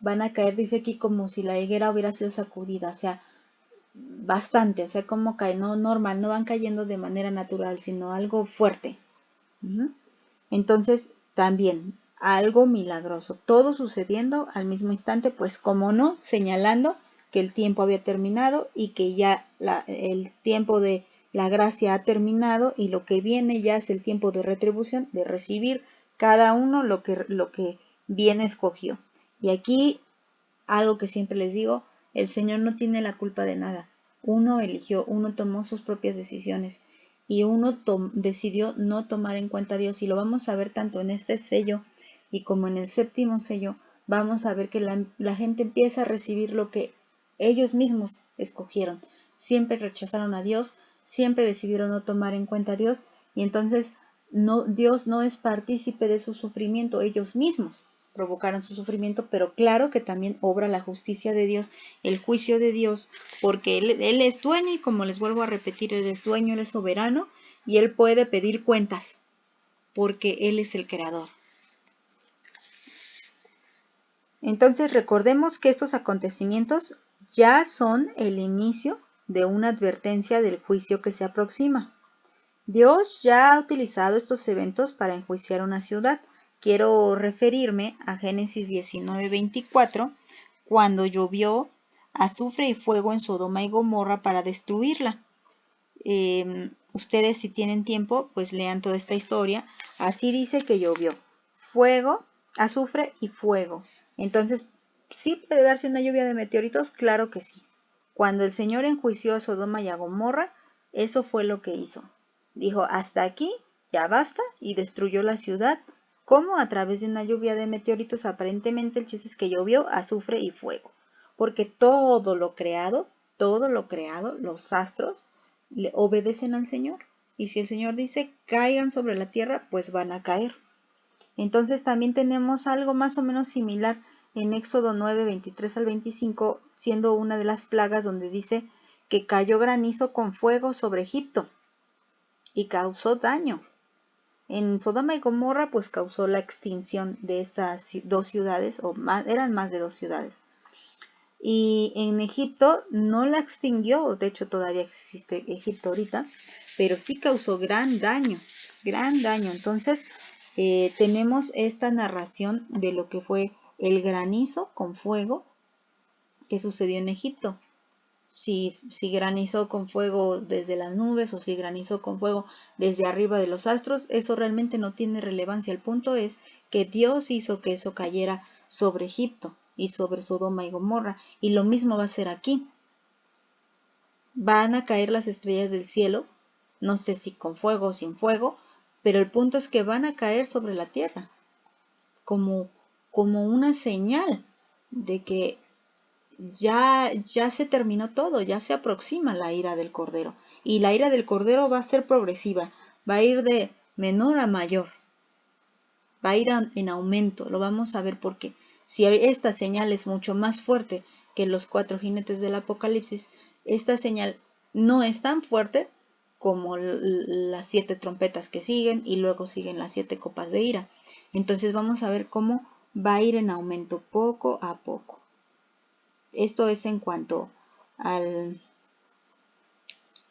van a caer, dice aquí, como si la higuera hubiera sido sacudida, o sea, bastante, o sea, como cae, no normal, no van cayendo de manera natural, sino algo fuerte. Entonces, también, algo milagroso, todo sucediendo al mismo instante, pues como no, señalando que el tiempo había terminado y que ya el tiempo de la gracia ha terminado y lo que viene ya es el tiempo de retribución, de recibir cada uno lo que bien escogió. Y aquí, algo que siempre les digo, el Señor no tiene la culpa de nada. Uno eligió, uno tomó sus propias decisiones y uno decidió no tomar en cuenta a Dios. Y lo vamos a ver tanto en este sello y como en el séptimo sello. Vamos a ver que la gente empieza a recibir lo que ellos mismos escogieron. Siempre rechazaron a Dios, siempre decidieron no tomar en cuenta a Dios y entonces Dios no es partícipe de su sufrimiento, ellos mismos provocaron su sufrimiento, pero claro que también obra la justicia de Dios, el juicio de Dios, porque él es dueño y como les vuelvo a repetir, Él es dueño, Él es soberano y Él puede pedir cuentas, porque Él es el creador. Entonces recordemos que estos acontecimientos ya son el inicio de una advertencia del juicio que se aproxima. Dios ya ha utilizado estos eventos para enjuiciar una ciudad. Quiero referirme a Génesis 19:24, cuando llovió azufre y fuego en Sodoma y Gomorra para destruirla. Ustedes si tienen tiempo, pues lean toda esta historia. Así dice que llovió fuego, azufre y fuego. Entonces, ¿sí puede darse una lluvia de meteoritos? Claro que sí. Cuando el Señor enjuició a Sodoma y a Gomorra, eso fue lo que hizo. Dijo, hasta aquí, ya basta, y destruyó la ciudad. ¿Cómo? A través de una lluvia de meteoritos. Aparentemente el chiste es que llovió azufre y fuego. Porque todo lo creado, los astros, le obedecen al Señor. Y si el Señor dice, caigan sobre la tierra, pues van a caer. Entonces también tenemos algo más o menos similar en Éxodo 9, 23 al 25, siendo una de las plagas donde dice que cayó granizo con fuego sobre Egipto y causó daño. En Sodoma y Gomorra pues causó la extinción de estas dos ciudades, o más, eran más de dos ciudades. Y en Egipto no la extinguió, de hecho todavía existe Egipto ahorita, pero sí causó gran daño, gran daño. Entonces tenemos esta narración de lo que fue el granizo con fuego que sucedió en Egipto. Si granizó con fuego desde las nubes o si granizó con fuego desde arriba de los astros, eso realmente no tiene relevancia. El punto es que Dios hizo que eso cayera sobre Egipto y sobre Sodoma y Gomorra. Y lo mismo va a ser aquí. Van a caer las estrellas del cielo, no sé si con fuego o sin fuego, pero el punto es que van a caer sobre la tierra, como una señal de que ya se terminó todo, ya se aproxima la ira del Cordero. Y la ira del Cordero va a ser progresiva, va a ir de menor a mayor, va a ir en aumento, lo vamos a ver porque si esta señal es mucho más fuerte que los 4 jinetes del Apocalipsis, esta señal no es tan fuerte como las 7 trompetas que siguen y luego siguen las 7 copas de ira. Entonces vamos a ver cómo va a ir en aumento poco a poco. Esto es en cuanto a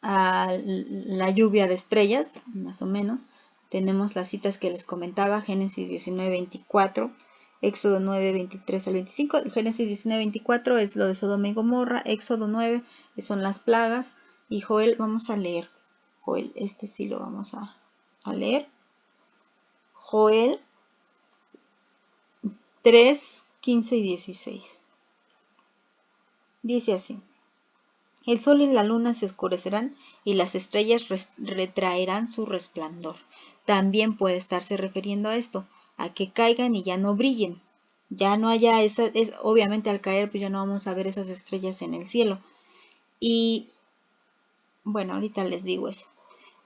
la lluvia de estrellas, más o menos. Tenemos las citas que les comentaba, Génesis 19:24, Éxodo 9:23 al 25. Génesis 19:24 es lo de Sodoma y Gomorra, Éxodo 9 son las plagas, y Joel, vamos a leer. Joel, este sí lo vamos a leer. Joel 3, 15 y 16. Dice así: el sol y la luna se oscurecerán y las estrellas retraerán su resplandor. También puede estarse refiriendo a esto, a que caigan y ya no brillen. Ya no haya obviamente al caer pues ya no vamos a ver esas estrellas en el cielo. Y bueno, ahorita les digo eso.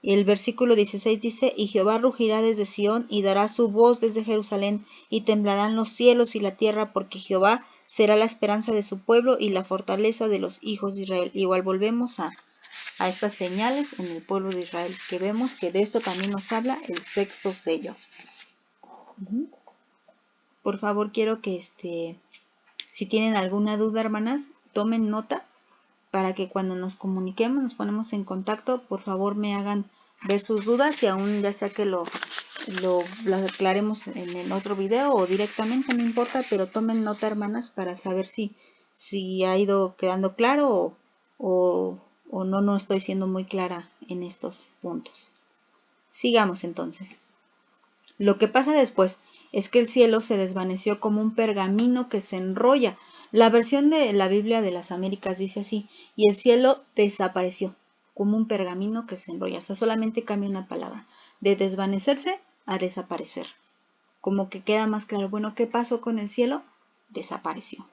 El versículo 16 dice: y Jehová rugirá desde Sión y dará su voz desde Jerusalén, y temblarán los cielos y la tierra, porque Jehová será la esperanza de su pueblo y la fortaleza de los hijos de Israel. Igual volvemos a estas señales en el pueblo de Israel, que vemos que de esto también nos habla el sexto sello. Por favor, quiero que si tienen alguna duda, hermanas, tomen nota para que cuando nos comuniquemos, nos ponemos en contacto, por favor me hagan ver sus dudas, y aún ya sea que lo aclaremos en el otro video o directamente, no importa, pero tomen nota, hermanas, para saber si ha ido quedando claro o no estoy siendo muy clara en estos puntos. Sigamos entonces. Lo que pasa después es que el cielo se desvaneció como un pergamino que se enrolla. La versión de la Biblia de las Américas dice así: y el cielo desapareció como un pergamino que se enrolla. O sea, solamente cambia una palabra, de desvanecerse a desaparecer. Como que queda más claro, bueno, ¿qué pasó con el cielo? Desapareció,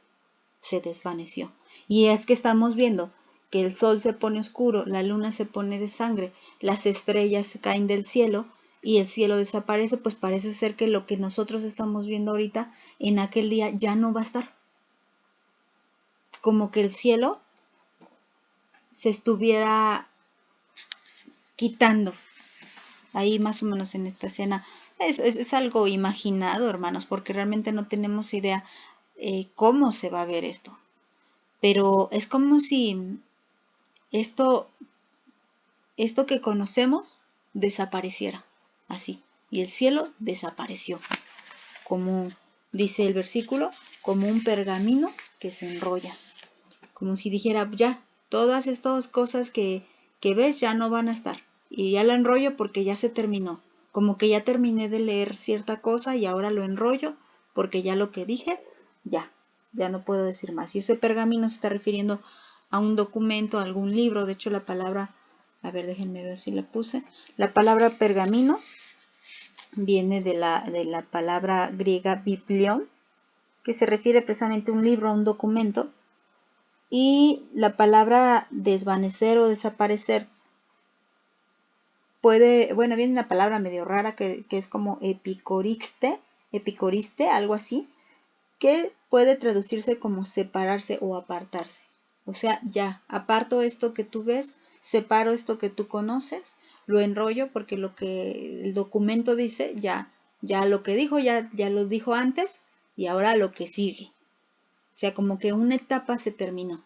se desvaneció. Y es que estamos viendo que el sol se pone oscuro, la luna se pone de sangre, las estrellas caen del cielo y el cielo desaparece. Pues parece ser que lo que nosotros estamos viendo ahorita en aquel día ya no va a estar. Como que el cielo se estuviera quitando. Ahí más o menos en esta escena es algo imaginado, hermanos, porque realmente no tenemos idea cómo se va a ver esto. Pero es como si esto que conocemos desapareciera, así, y el cielo desapareció, como dice el versículo, como un pergamino que se enrolla, como si dijera, ya, todas estas cosas que ves ya no van a estar, y ya lo enrollo porque ya se terminó, como que ya terminé de leer cierta cosa y ahora lo enrollo porque ya lo que dije, ya no puedo decir más. Y ese pergamino se está refiriendo a un documento, a algún libro. De hecho, la palabra, a ver, déjenme ver si la puse. La palabra pergamino viene de la palabra griega biblion, que se refiere precisamente a un libro, a un documento. Y la palabra desvanecer o desaparecer viene una palabra medio rara que es como epicoriste, algo así, que puede traducirse como separarse o apartarse. O sea, ya, aparto esto que tú ves, separo esto que tú conoces, lo enrollo porque lo que el documento dice, ya lo que dijo, ya lo dijo antes, y ahora lo que sigue. O sea, como que una etapa se terminó,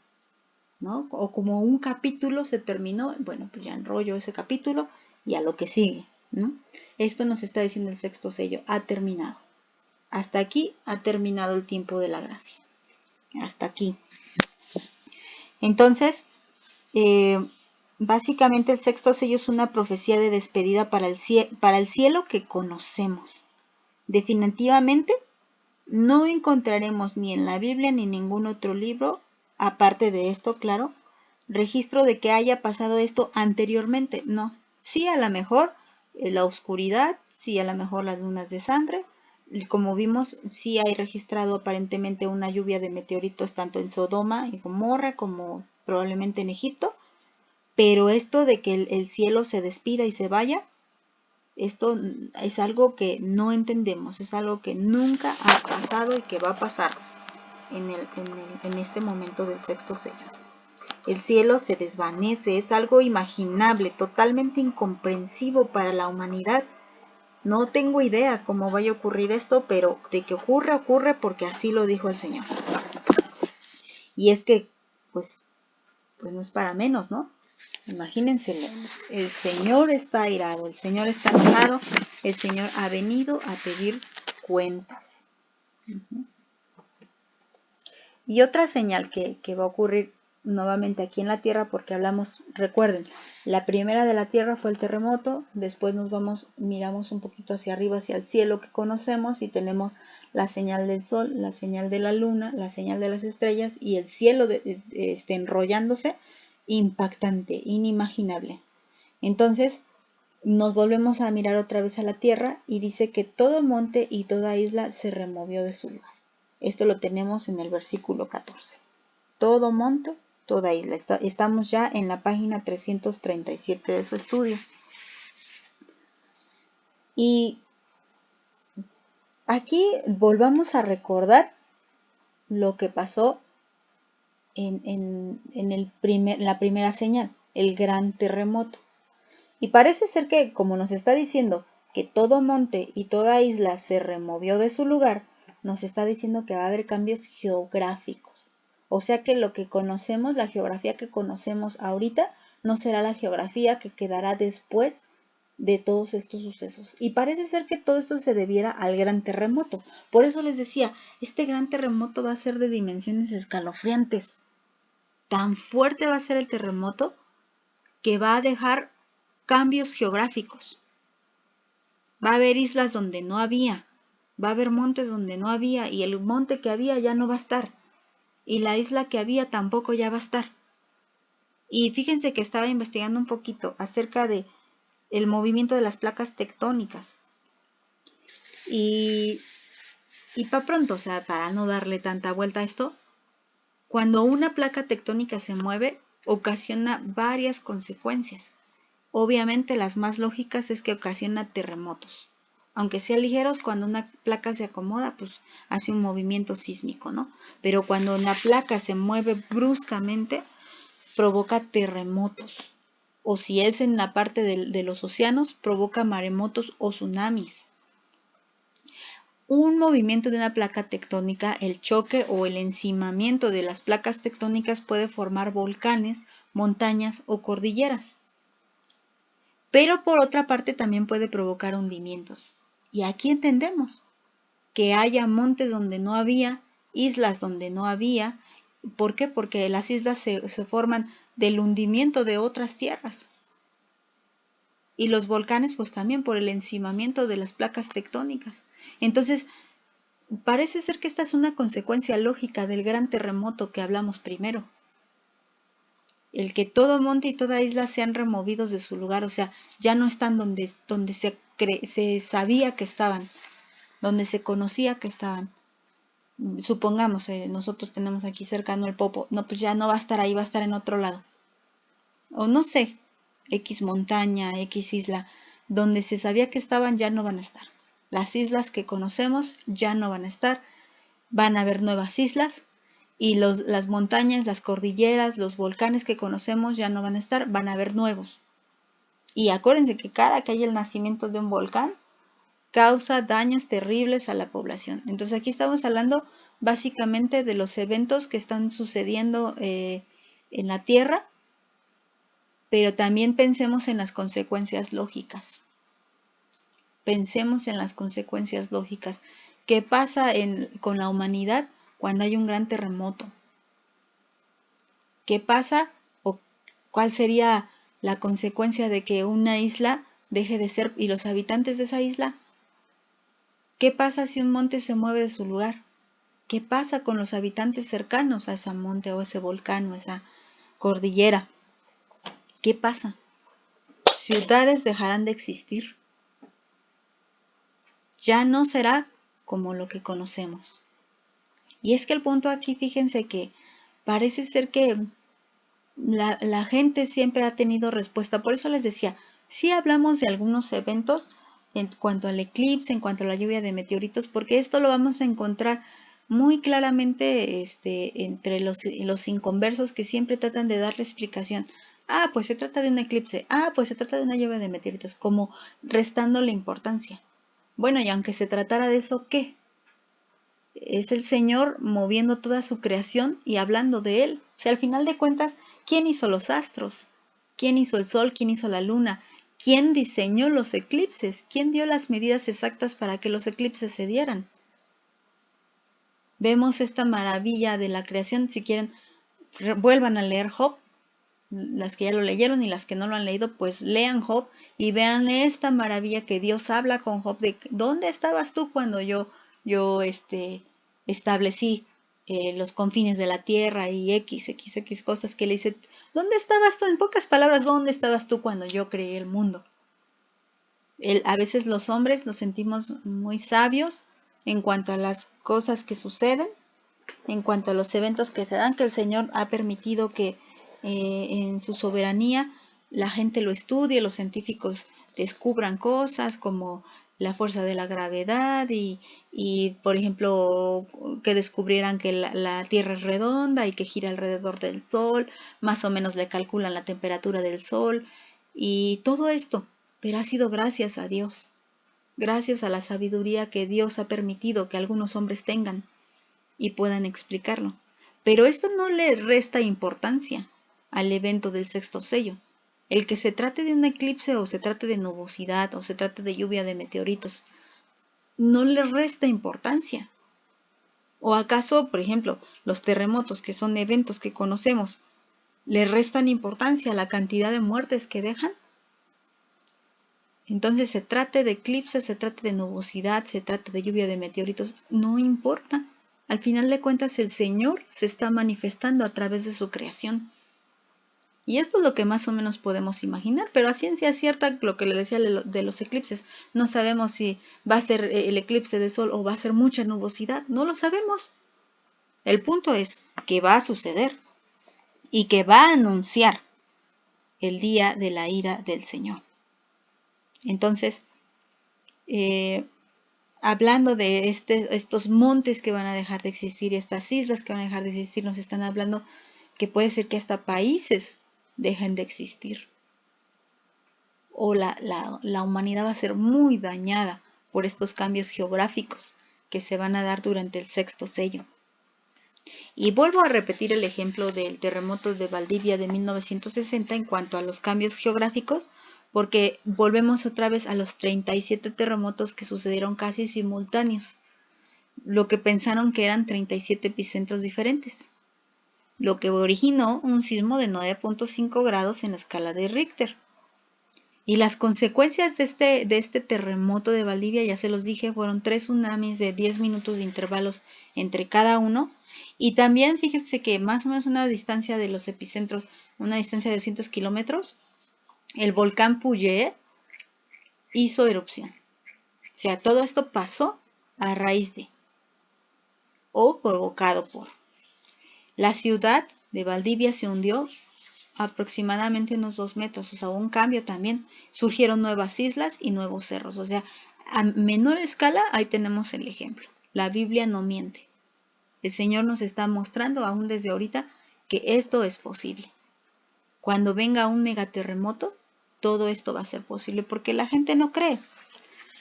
¿no? O como un capítulo se terminó, bueno, pues ya enrollo ese capítulo y a lo que sigue, ¿no? Esto nos está diciendo el sexto sello, ha terminado. Hasta aquí ha terminado el tiempo de la gracia. Hasta aquí. Entonces, básicamente el sexto sello es una profecía de despedida para el cielo que conocemos. Definitivamente no encontraremos ni en la Biblia ni en ningún otro libro, aparte de esto, claro, registro de que haya pasado esto anteriormente. No. Sí, a lo mejor la oscuridad, sí, a lo mejor las lunas de sangre. Como vimos, sí hay registrado aparentemente una lluvia de meteoritos tanto en Sodoma y Gomorra como probablemente en Egipto. Pero esto de que el cielo se despida y se vaya, esto es algo que no entendemos, es algo que nunca ha pasado y que va a pasar en este momento del sexto sello. el cielo se desvanece, es algo imaginable, totalmente incomprensivo para la humanidad. No tengo idea cómo vaya a ocurrir esto, pero de que ocurre, ocurre porque así lo dijo el Señor. Y es que, pues no es para menos, ¿no? Imagínenselo, el Señor está airado, el Señor está enojado, el Señor ha venido a pedir cuentas. Y otra señal que va a ocurrir nuevamente aquí en la Tierra, porque hablamos, recuerden, la primera de la Tierra fue el terremoto, después miramos un poquito hacia arriba, hacia el cielo que conocemos y tenemos la señal del sol, la señal de la luna, la señal de las estrellas y el cielo enrollándose, impactante, inimaginable. Entonces, nos volvemos a mirar otra vez a la Tierra y dice que todo monte y toda isla se removió de su lugar. Esto lo tenemos en el versículo 14. Todo monte, toda isla. Estamos ya en la página 337 de su estudio. Y aquí volvamos a recordar lo que pasó en la primera señal, el gran terremoto. Y parece ser que, como nos está diciendo que todo monte y toda isla se removió de su lugar, nos está diciendo que va a haber cambios geográficos. O sea que lo que conocemos, la geografía que conocemos ahorita, no será la geografía que quedará después de todos estos sucesos. Y parece ser que todo esto se debiera al gran terremoto. Por eso les decía, este gran terremoto va a ser de dimensiones escalofriantes. Tan fuerte va a ser el terremoto que va a dejar cambios geográficos. Va a haber islas donde no había, va a haber montes donde no había y el monte que había ya no va a estar y la isla que había tampoco ya va a estar. Y fíjense que estaba investigando un poquito acerca de el movimiento de las placas tectónicas y para pronto, o sea, para no darle tanta vuelta a esto, cuando una placa tectónica se mueve, ocasiona varias consecuencias. Obviamente las más lógicas es que ocasiona terremotos. Aunque sean ligeros, cuando una placa se acomoda, pues hace un movimiento sísmico, ¿no? Pero cuando la placa se mueve bruscamente, provoca terremotos. O si es en la parte de los océanos, provoca maremotos o tsunamis. Un movimiento de una placa tectónica, el choque o el encimamiento de las placas tectónicas puede formar volcanes, montañas o cordilleras. Pero por otra parte también puede provocar hundimientos. Y aquí entendemos que haya montes donde no había, islas donde no había. ¿Por qué? Porque las islas se forman del hundimiento de otras tierras. Y los volcanes pues también por el encimamiento de las placas tectónicas. Entonces, parece ser que esta es una consecuencia lógica del gran terremoto que hablamos primero. El que todo monte y toda isla sean removidos de su lugar, o sea, ya no están donde se sabía que estaban, donde se conocía que estaban. Supongamos, nosotros tenemos aquí cercano el Popo, no, pues ya no va a estar ahí, va a estar en otro lado. O no sé, X montaña, X isla, donde se sabía que estaban ya no van a estar. Las islas que conocemos ya no van a estar, van a haber nuevas islas. Y las montañas, las cordilleras, los volcanes que conocemos ya no van a estar, van a haber nuevos. Y acuérdense que cada que haya el nacimiento de un volcán, causa daños terribles a la población. Entonces aquí estamos hablando básicamente de los eventos que están sucediendo en la Tierra, pero también pensemos en las consecuencias lógicas. Pensemos en las consecuencias lógicas. ¿Qué pasa con la humanidad cuando hay un gran terremoto? ¿Qué pasa o cuál sería la consecuencia de que una isla deje de ser y los habitantes de esa isla? ¿Qué pasa si un monte se mueve de su lugar? ¿Qué pasa con los habitantes cercanos a ese monte o ese volcán o esa cordillera? ¿Qué pasa? Ciudades dejarán de existir. Ya no será como lo que conocemos. Y es que el punto aquí, fíjense que parece ser que la gente siempre ha tenido respuesta. Por eso les decía, sí hablamos de algunos eventos en cuanto al eclipse, en cuanto a la lluvia de meteoritos, porque esto lo vamos a encontrar muy claramente entre los inconversos que siempre tratan de darle explicación. Ah, pues se trata de un eclipse. Ah, pues se trata de una lluvia de meteoritos, como restándole importancia. Bueno, y aunque se tratara de eso, ¿qué? Es el Señor moviendo toda su creación y hablando de Él. O sea, al final de cuentas, ¿quién hizo los astros? ¿Quién hizo el sol? ¿Quién hizo la luna? ¿Quién diseñó los eclipses? ¿Quién dio las medidas exactas para que los eclipses se dieran? Vemos esta maravilla de la creación. Si quieren, vuelvan a leer Job. Las que ya lo leyeron y las que no lo han leído, pues lean Job y vean esta maravilla que Dios habla con Job de ¿dónde estabas tú cuando yo establecí los confines de la tierra y x cosas que le dice? ¿Dónde estabas tú? En pocas palabras, ¿dónde estabas tú cuando yo creé el mundo? A veces los hombres nos sentimos muy sabios en cuanto a las cosas que suceden, en cuanto a los eventos que se dan, que el Señor ha permitido que en su soberanía la gente lo estudie, los científicos descubran cosas como la fuerza de la gravedad y por ejemplo, que descubrieran que la Tierra es redonda y que gira alrededor del Sol, más o menos le calculan la temperatura del Sol y todo esto, pero ha sido gracias a Dios, gracias a la sabiduría que Dios ha permitido que algunos hombres tengan y puedan explicarlo. Pero esto no le resta importancia al evento del sexto sello. El que se trate de un eclipse o se trate de nubosidad o se trate de lluvia de meteoritos, no le resta importancia. ¿O acaso, por ejemplo, los terremotos, que son eventos que conocemos, le restan importancia a la cantidad de muertes que dejan? Entonces, se trate de eclipses, se trate de nubosidad, se trate de lluvia de meteoritos, no importa. Al final de cuentas, el Señor se está manifestando a través de su creación. Y esto es lo que más o menos podemos imaginar, pero a ciencia cierta, lo que le decía de los eclipses, no sabemos si va a ser el eclipse de sol o va a ser mucha nubosidad, no lo sabemos. El punto es que va a suceder y que va a anunciar el día de la ira del Señor. Entonces, hablando de estos montes que van a dejar de existir, estas islas que van a dejar de existir, nos están hablando que puede ser que hasta países dejen de existir. O la humanidad va a ser muy dañada por estos cambios geográficos que se van a dar durante el sexto sello. Y vuelvo a repetir el ejemplo del terremoto de Valdivia de 1960 en cuanto a los cambios geográficos, porque volvemos otra vez a los 37 terremotos que sucedieron casi simultáneos, lo que pensaron que eran 37 epicentros diferentes, lo que originó un sismo de 9.5 grados en la escala de Richter. Y las consecuencias de este terremoto de Valdivia, ya se los dije, fueron 3 tsunamis de 10 minutos de intervalos entre cada uno. Y también fíjense que más o menos una distancia de los epicentros, una distancia de 200 kilómetros, el volcán Puye hizo erupción. O sea, todo esto pasó a raíz de, o provocado por. La ciudad de Valdivia se hundió aproximadamente unos 2 metros, o sea, hubo un cambio también. Surgieron nuevas islas y nuevos cerros, o sea, a menor escala, ahí tenemos el ejemplo. La Biblia no miente. El Señor nos está mostrando aún desde ahorita que esto es posible. Cuando venga un megaterremoto, todo esto va a ser posible porque la gente no cree.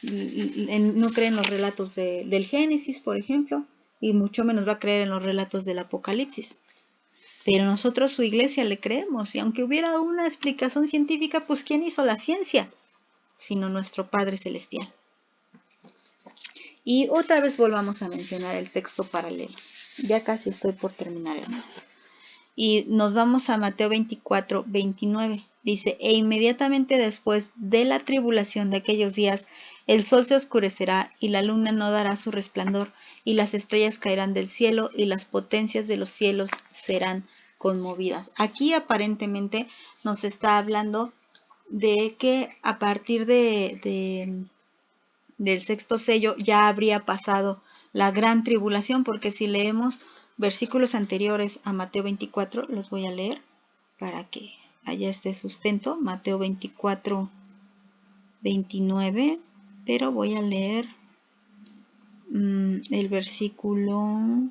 No cree en los relatos del Génesis, por ejemplo, y mucho menos va a creer en los relatos del Apocalipsis. Pero nosotros, su iglesia, le creemos. Y aunque hubiera una explicación científica, pues ¿quién hizo la ciencia? Sino nuestro Padre Celestial. Y otra vez volvamos a mencionar el texto paralelo. Ya casi estoy por terminar, hermanos. Y nos vamos a Mateo 24, 29. Dice, e inmediatamente después de la tribulación de aquellos días, el sol se oscurecerá y la luna no dará su resplandor, y las estrellas caerán del cielo y las potencias de los cielos serán conmovidas. Aquí aparentemente nos está hablando de que a partir del sexto sello ya habría pasado la gran tribulación, porque si leemos versículos anteriores a Mateo 24, los voy a leer para que haya este sustento. Mateo 24, 29, pero voy a leer el versículo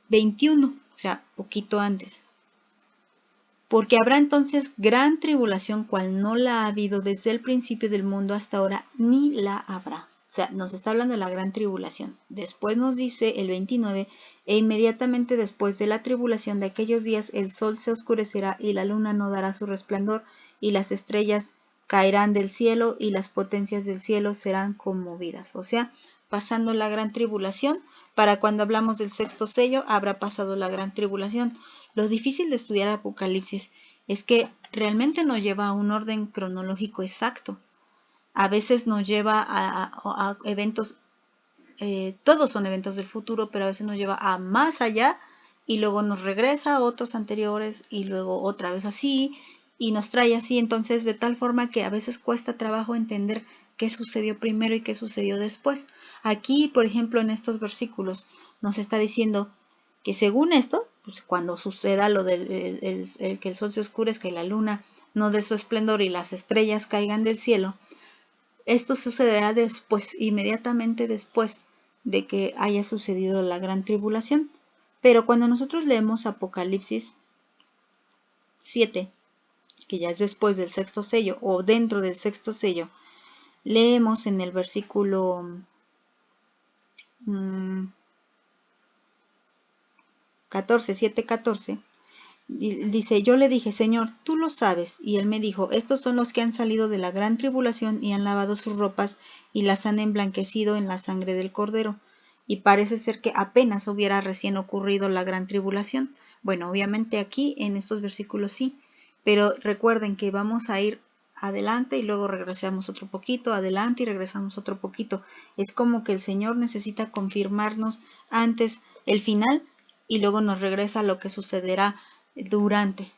21, o sea, poquito antes. Porque habrá entonces gran tribulación, cual no la ha habido desde el principio del mundo hasta ahora, ni la habrá. O sea, nos está hablando de la gran tribulación. Después nos dice el 29, e inmediatamente después de la tribulación de aquellos días, el sol se oscurecerá y la luna no dará su resplandor, y las estrellas caerán del cielo y las potencias del cielo serán conmovidas. O sea, pasando la gran tribulación, para cuando hablamos del sexto sello, habrá pasado la gran tribulación. Lo difícil de estudiar Apocalipsis es que realmente no lleva a un orden cronológico exacto. A veces nos lleva a eventos, todos son eventos del futuro, pero a veces nos lleva a más allá y luego nos regresa a otros anteriores y luego otra vez así y nos trae así. Entonces, de tal forma que a veces cuesta trabajo entender qué sucedió primero y qué sucedió después. Aquí, por ejemplo, en estos versículos nos está diciendo que según esto, pues cuando suceda lo del que el sol se oscurezca y la luna no dé su esplendor y las estrellas caigan del cielo, esto sucederá después, inmediatamente después de que haya sucedido la gran tribulación. Pero cuando nosotros leemos Apocalipsis 7, que ya es después del sexto sello o dentro del sexto sello, leemos en el versículo 14, 7, 14, dice, yo le dije, Señor, tú lo sabes. Y él me dijo, estos son los que han salido de la gran tribulación y han lavado sus ropas y las han emblanquecido en la sangre del Cordero. Y parece ser que apenas hubiera recién ocurrido la gran tribulación. Bueno, obviamente aquí en estos versículos sí, pero recuerden que vamos a ir adelante y luego regresamos otro poquito, adelante y regresamos otro poquito. Es como que el Señor necesita confirmarnos antes el final y luego nos regresa a lo que sucederá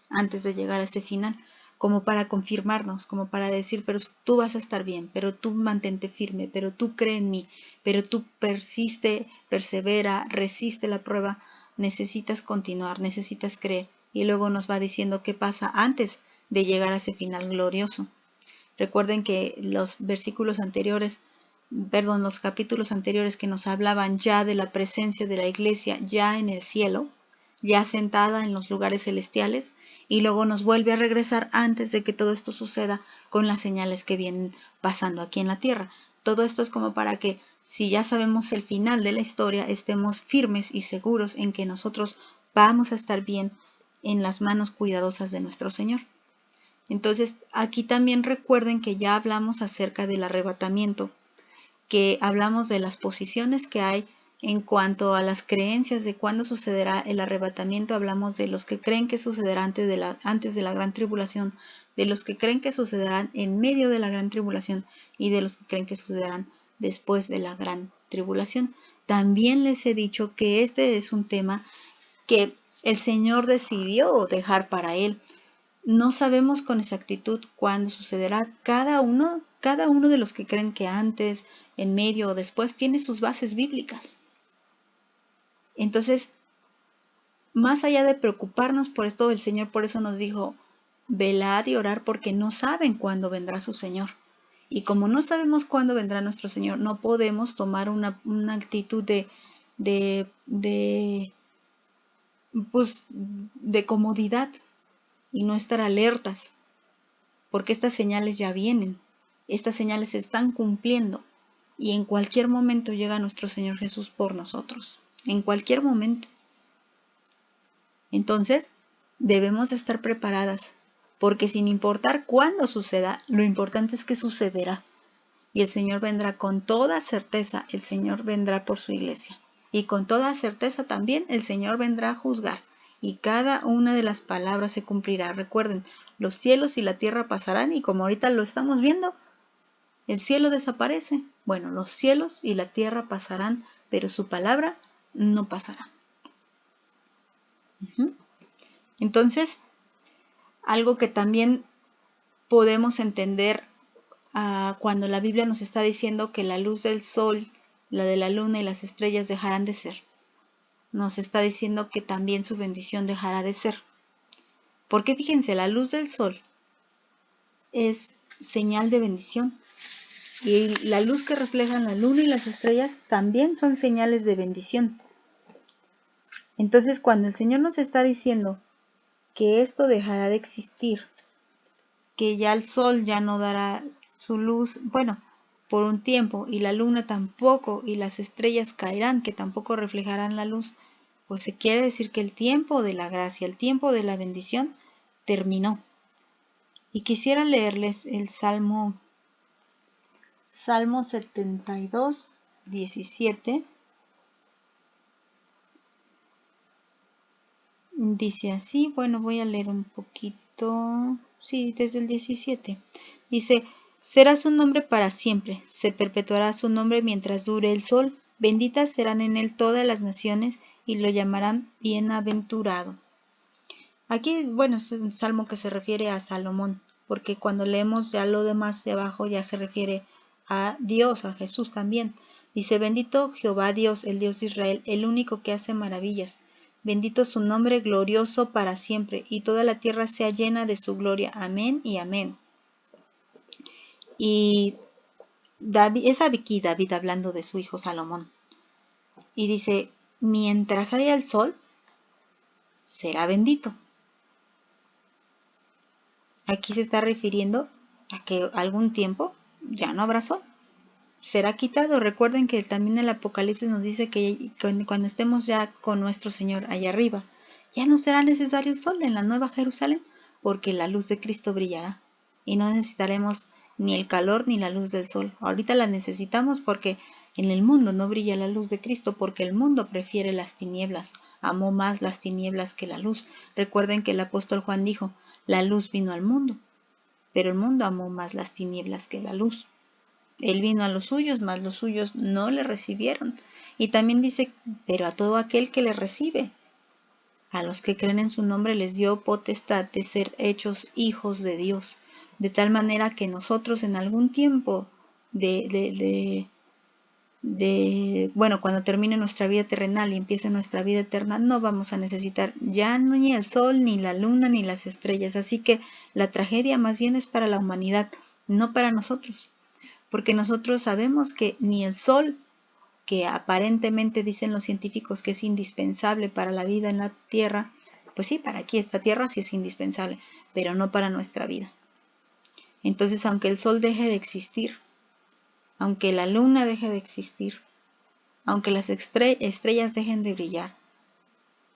antes de llegar a ese final, como para confirmarnos, como para decir, pero tú vas a estar bien, pero tú mantente firme, pero tú cree en mí, pero tú persiste, persevera, resiste la prueba, necesitas continuar, necesitas creer. Y luego nos va diciendo qué pasa antes de llegar a ese final glorioso. Recuerden que los versículos anteriores, los capítulos anteriores que nos hablaban ya de la presencia de la iglesia ya en el cielo, ya sentada en los lugares celestiales, y luego nos vuelve a regresar antes de que todo esto suceda con las señales que vienen pasando aquí en la tierra. Todo esto es como para que, si ya sabemos el final de la historia, estemos firmes y seguros en que nosotros vamos a estar bien en las manos cuidadosas de nuestro Señor. Entonces, aquí también recuerden que ya hablamos acerca del arrebatamiento, que hablamos de las posiciones que hay en cuanto a las creencias de cuándo sucederá el arrebatamiento. Hablamos de los que creen que sucederá antes de la gran tribulación, de los que creen que sucederán en medio de la gran tribulación y de los que creen que sucederán después de la gran tribulación. También les he dicho que este es un tema que el Señor decidió dejar para Él. No sabemos con exactitud cuándo sucederá. Cada uno de los que creen que antes, en medio o después tiene sus bases bíblicas. Entonces, más allá de preocuparnos por esto, el Señor por eso nos dijo, velad y orar porque no saben cuándo vendrá su Señor. Y como no sabemos cuándo vendrá nuestro Señor, no podemos tomar una actitud de comodidad y no estar alertas, porque estas señales ya vienen, estas señales se están cumpliendo y en cualquier momento llega nuestro Señor Jesús por nosotros, en cualquier momento. Entonces, debemos estar preparadas, porque sin importar cuándo suceda, lo importante es que sucederá. Y el Señor vendrá con toda certeza, el Señor vendrá por su iglesia. Y con toda certeza también el Señor vendrá a juzgar. Y cada una de las palabras se cumplirá. Recuerden, los cielos y la tierra pasarán y como ahorita lo estamos viendo, el cielo desaparece. Bueno, los cielos y la tierra pasarán, pero su palabra no pasará. Entonces, algo que también podemos entender cuando la Biblia nos está diciendo que la luz del sol, la de la luna y las estrellas dejarán de ser. Nos está diciendo que también su bendición dejará de ser. Porque fíjense, la luz del sol es señal de bendición. Y la luz que reflejan la luna y las estrellas también son señales de bendición. Entonces, cuando el Señor nos está diciendo que esto dejará de existir, que ya el sol ya no dará su luz, bueno, por un tiempo, y la luna tampoco, y las estrellas caerán, que tampoco reflejarán la luz, pues se quiere decir que el tiempo de la gracia, el tiempo de la bendición, terminó. Y quisiera leerles el Salmo 72, 17. Dice así, bueno, voy a leer un poquito, sí, desde el 17. Dice, será su nombre para siempre, se perpetuará su nombre mientras dure el sol, benditas serán en él todas las naciones y lo llamarán bienaventurado. Aquí, bueno, es un salmo que se refiere a Salomón, porque cuando leemos ya lo demás de abajo ya se refiere a Dios, a Jesús también. Dice, bendito Jehová Dios, el Dios de Israel, el único que hace maravillas. Bendito su nombre glorioso para siempre, y toda la tierra sea llena de su gloria. Amén y amén. Y es aquí David hablando de su hijo Salomón. Y dice, mientras haya el sol, será bendito. Aquí se está refiriendo a que algún tiempo ya no habrá sol. Será quitado. Recuerden que también el Apocalipsis nos dice que cuando estemos ya con nuestro Señor allá arriba, ya no será necesario el sol en la Nueva Jerusalén, porque la luz de Cristo brillará. Y no necesitaremos ni el calor ni la luz del sol. Ahorita la necesitamos porque en el mundo no brilla la luz de Cristo, porque el mundo prefiere las tinieblas. Amó más las tinieblas que la luz. Recuerden que el apóstol Juan dijo, la luz vino al mundo, pero el mundo amó más las tinieblas que la luz. Él vino a los suyos, mas los suyos no le recibieron. Y también dice, pero a todo aquel que le recibe, a los que creen en su nombre les dio potestad de ser hechos hijos de Dios. De tal manera que nosotros en algún tiempo bueno, cuando termine nuestra vida terrenal y empiece nuestra vida eterna, no vamos a necesitar ya ni el sol, ni la luna, ni las estrellas. Así que la tragedia más bien es para la humanidad, no para nosotros. Porque nosotros sabemos que ni el sol, que aparentemente dicen los científicos que es indispensable para la vida en la Tierra, pues sí, para aquí esta Tierra sí es indispensable, pero no para nuestra vida. Entonces, aunque el sol deje de existir, aunque la luna deje de existir, aunque las estrellas dejen de brillar,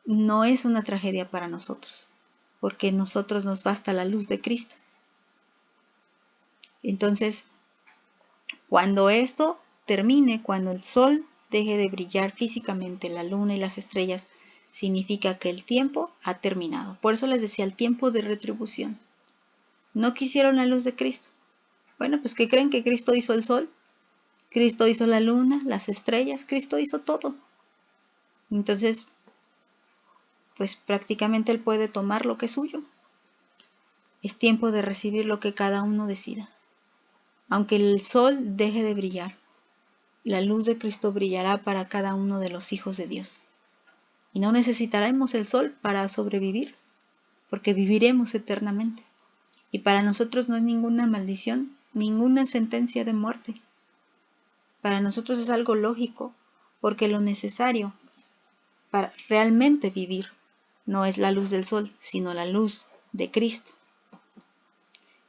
no es una tragedia para nosotros, porque a nosotros nos basta la luz de Cristo. Entonces, cuando esto termine, cuando el sol deje de brillar físicamente, la luna y las estrellas, significa que el tiempo ha terminado. Por eso les decía, el tiempo de retribución. ¿No quisieron la luz de Cristo? Bueno, pues ¿qué creen? Que Cristo hizo el sol, Cristo hizo la luna, las estrellas, Cristo hizo todo. Entonces, pues prácticamente Él puede tomar lo que es suyo. Es tiempo de recibir lo que cada uno decida. Aunque el sol deje de brillar, la luz de Cristo brillará para cada uno de los hijos de Dios. Y no necesitaremos el sol para sobrevivir, porque viviremos eternamente. Y para nosotros no es ninguna maldición, ninguna sentencia de muerte. Para nosotros es algo lógico, porque lo necesario para realmente vivir no es la luz del sol, sino la luz de Cristo.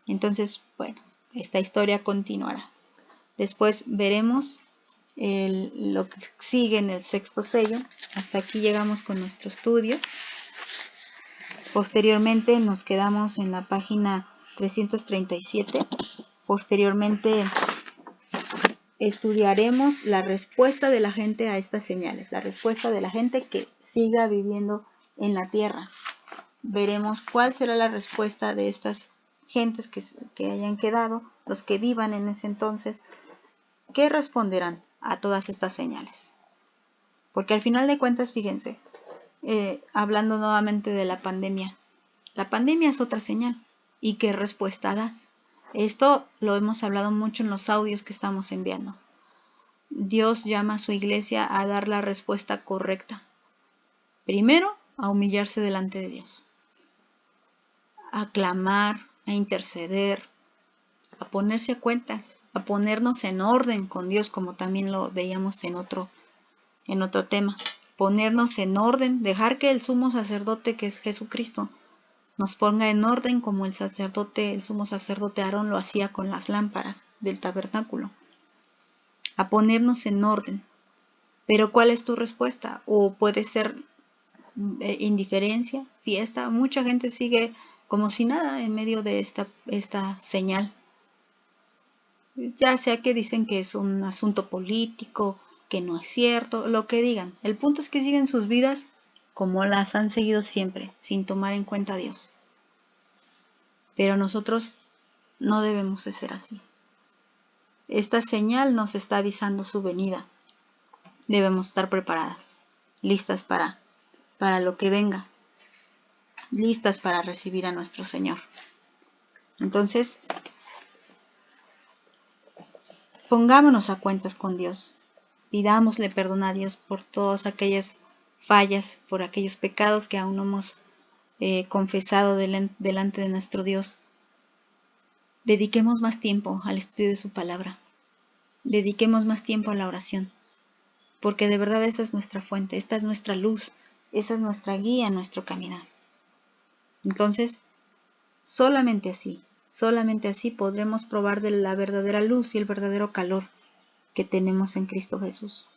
Entonces, bueno, esta historia continuará. Después veremos lo que sigue en el sexto sello. Hasta aquí llegamos con nuestro estudio. Posteriormente nos quedamos en la página 337. Posteriormente estudiaremos la respuesta de la gente a estas señales, la respuesta de la gente que siga viviendo en la tierra. Veremos cuál será la respuesta de estas gentes que hayan quedado, los que vivan en ese entonces, ¿qué responderán a todas estas señales? Porque al final de cuentas, fíjense, hablando nuevamente de la pandemia es otra señal. ¿Y qué respuesta das? Esto lo hemos hablado mucho en los audios que estamos enviando. Dios llama a su iglesia a dar la respuesta correcta. Primero, a humillarse delante de Dios, a clamar, a interceder, a ponerse a cuentas, a ponernos en orden con Dios, como también lo veíamos en otro tema. Ponernos en orden, dejar que el sumo sacerdote, que es Jesucristo, nos ponga en orden como el sumo sacerdote Aarón lo hacía con las lámparas del tabernáculo. A ponernos en orden. Pero ¿cuál es tu respuesta? O puede ser indiferencia, fiesta. Mucha gente sigue como si nada en medio de esta señal. Ya sea que dicen que es un asunto político, que no es cierto, lo que digan. El punto es que siguen sus vidas como las han seguido siempre, sin tomar en cuenta a Dios. Pero nosotros no debemos de ser así. Esta señal nos está avisando su venida. Debemos estar preparadas, listas para lo que venga, listas para recibir a nuestro Señor. Entonces, pongámonos a cuentas con Dios. Pidámosle perdón a Dios por todas aquellas fallas, por aquellos pecados que aún no hemos confesado delante de nuestro Dios. Dediquemos más tiempo al estudio de su palabra. Dediquemos más tiempo a la oración. Porque de verdad esa es nuestra fuente, esta es nuestra luz, esa es nuestra guía en nuestro caminar. Entonces, solamente así podremos probar de la verdadera luz y el verdadero calor que tenemos en Cristo Jesús.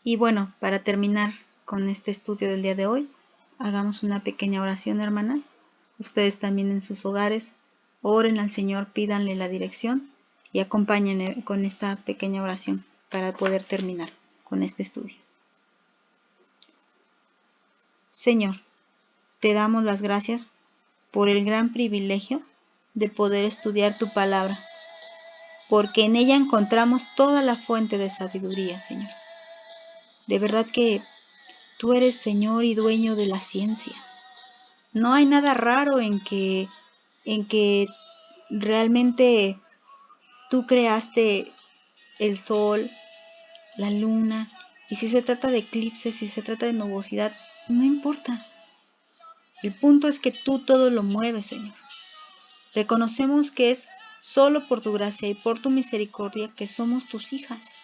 Y bueno, para terminar con este estudio del día de hoy, hagamos una pequeña oración, hermanas. Ustedes también en sus hogares, oren al Señor, pídanle la dirección y acompáñenme con esta pequeña oración para poder terminar con este estudio. Señor, te damos las gracias por el gran privilegio de poder estudiar tu palabra, porque en ella encontramos toda la fuente de sabiduría, Señor. De verdad que tú eres Señor y dueño de la ciencia. No hay nada raro en que realmente tú creaste el sol, la luna, y si se trata de eclipses, si se trata de nubosidad, no importa. El punto es que tú todo lo mueves, Señor. Reconocemos que es solo por tu gracia y por tu misericordia que somos tus hijas.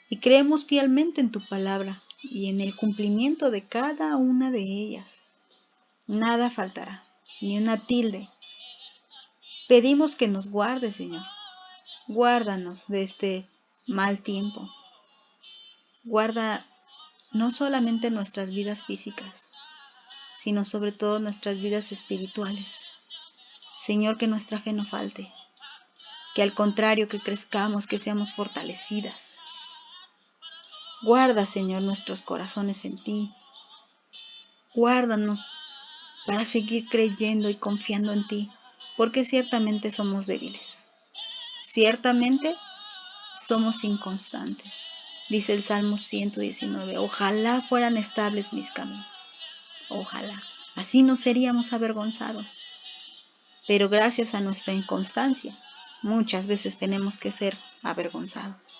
Y creemos fielmente en tu palabra y en el cumplimiento de cada una de ellas. Nada faltará, ni una tilde. Pedimos que nos guardes, Señor. Guárdanos de este mal tiempo. Guarda no solamente nuestras vidas físicas, sino sobre todo nuestras vidas espirituales. Señor, que nuestra fe no falte, que al contrario, que crezcamos, que seamos fortalecidas. Guarda, Señor, nuestros corazones en ti. Guárdanos para seguir creyendo y confiando en ti, porque ciertamente somos débiles. Ciertamente somos inconstantes. Dice el Salmo 119, ojalá fueran estables mis caminos. Ojalá. Así no seríamos avergonzados. Pero gracias a nuestra inconstancia, muchas veces tenemos que ser avergonzados.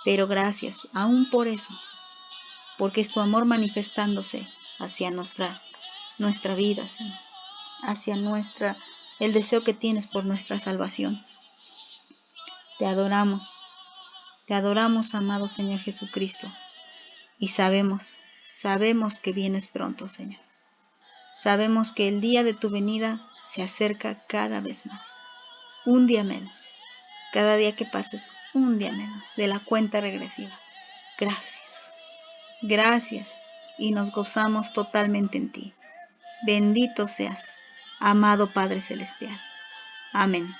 Pero gracias, aún por eso, porque es tu amor manifestándose hacia nuestra vida, Señor, hacia el deseo que tienes por nuestra salvación. Te adoramos, amado Señor Jesucristo, y sabemos que vienes pronto, Señor. Sabemos que el día de tu venida se acerca cada vez más, un día menos, cada día que pases un día menos de la cuenta regresiva. Gracias, y nos gozamos totalmente en ti. Bendito seas, amado Padre Celestial. Amén.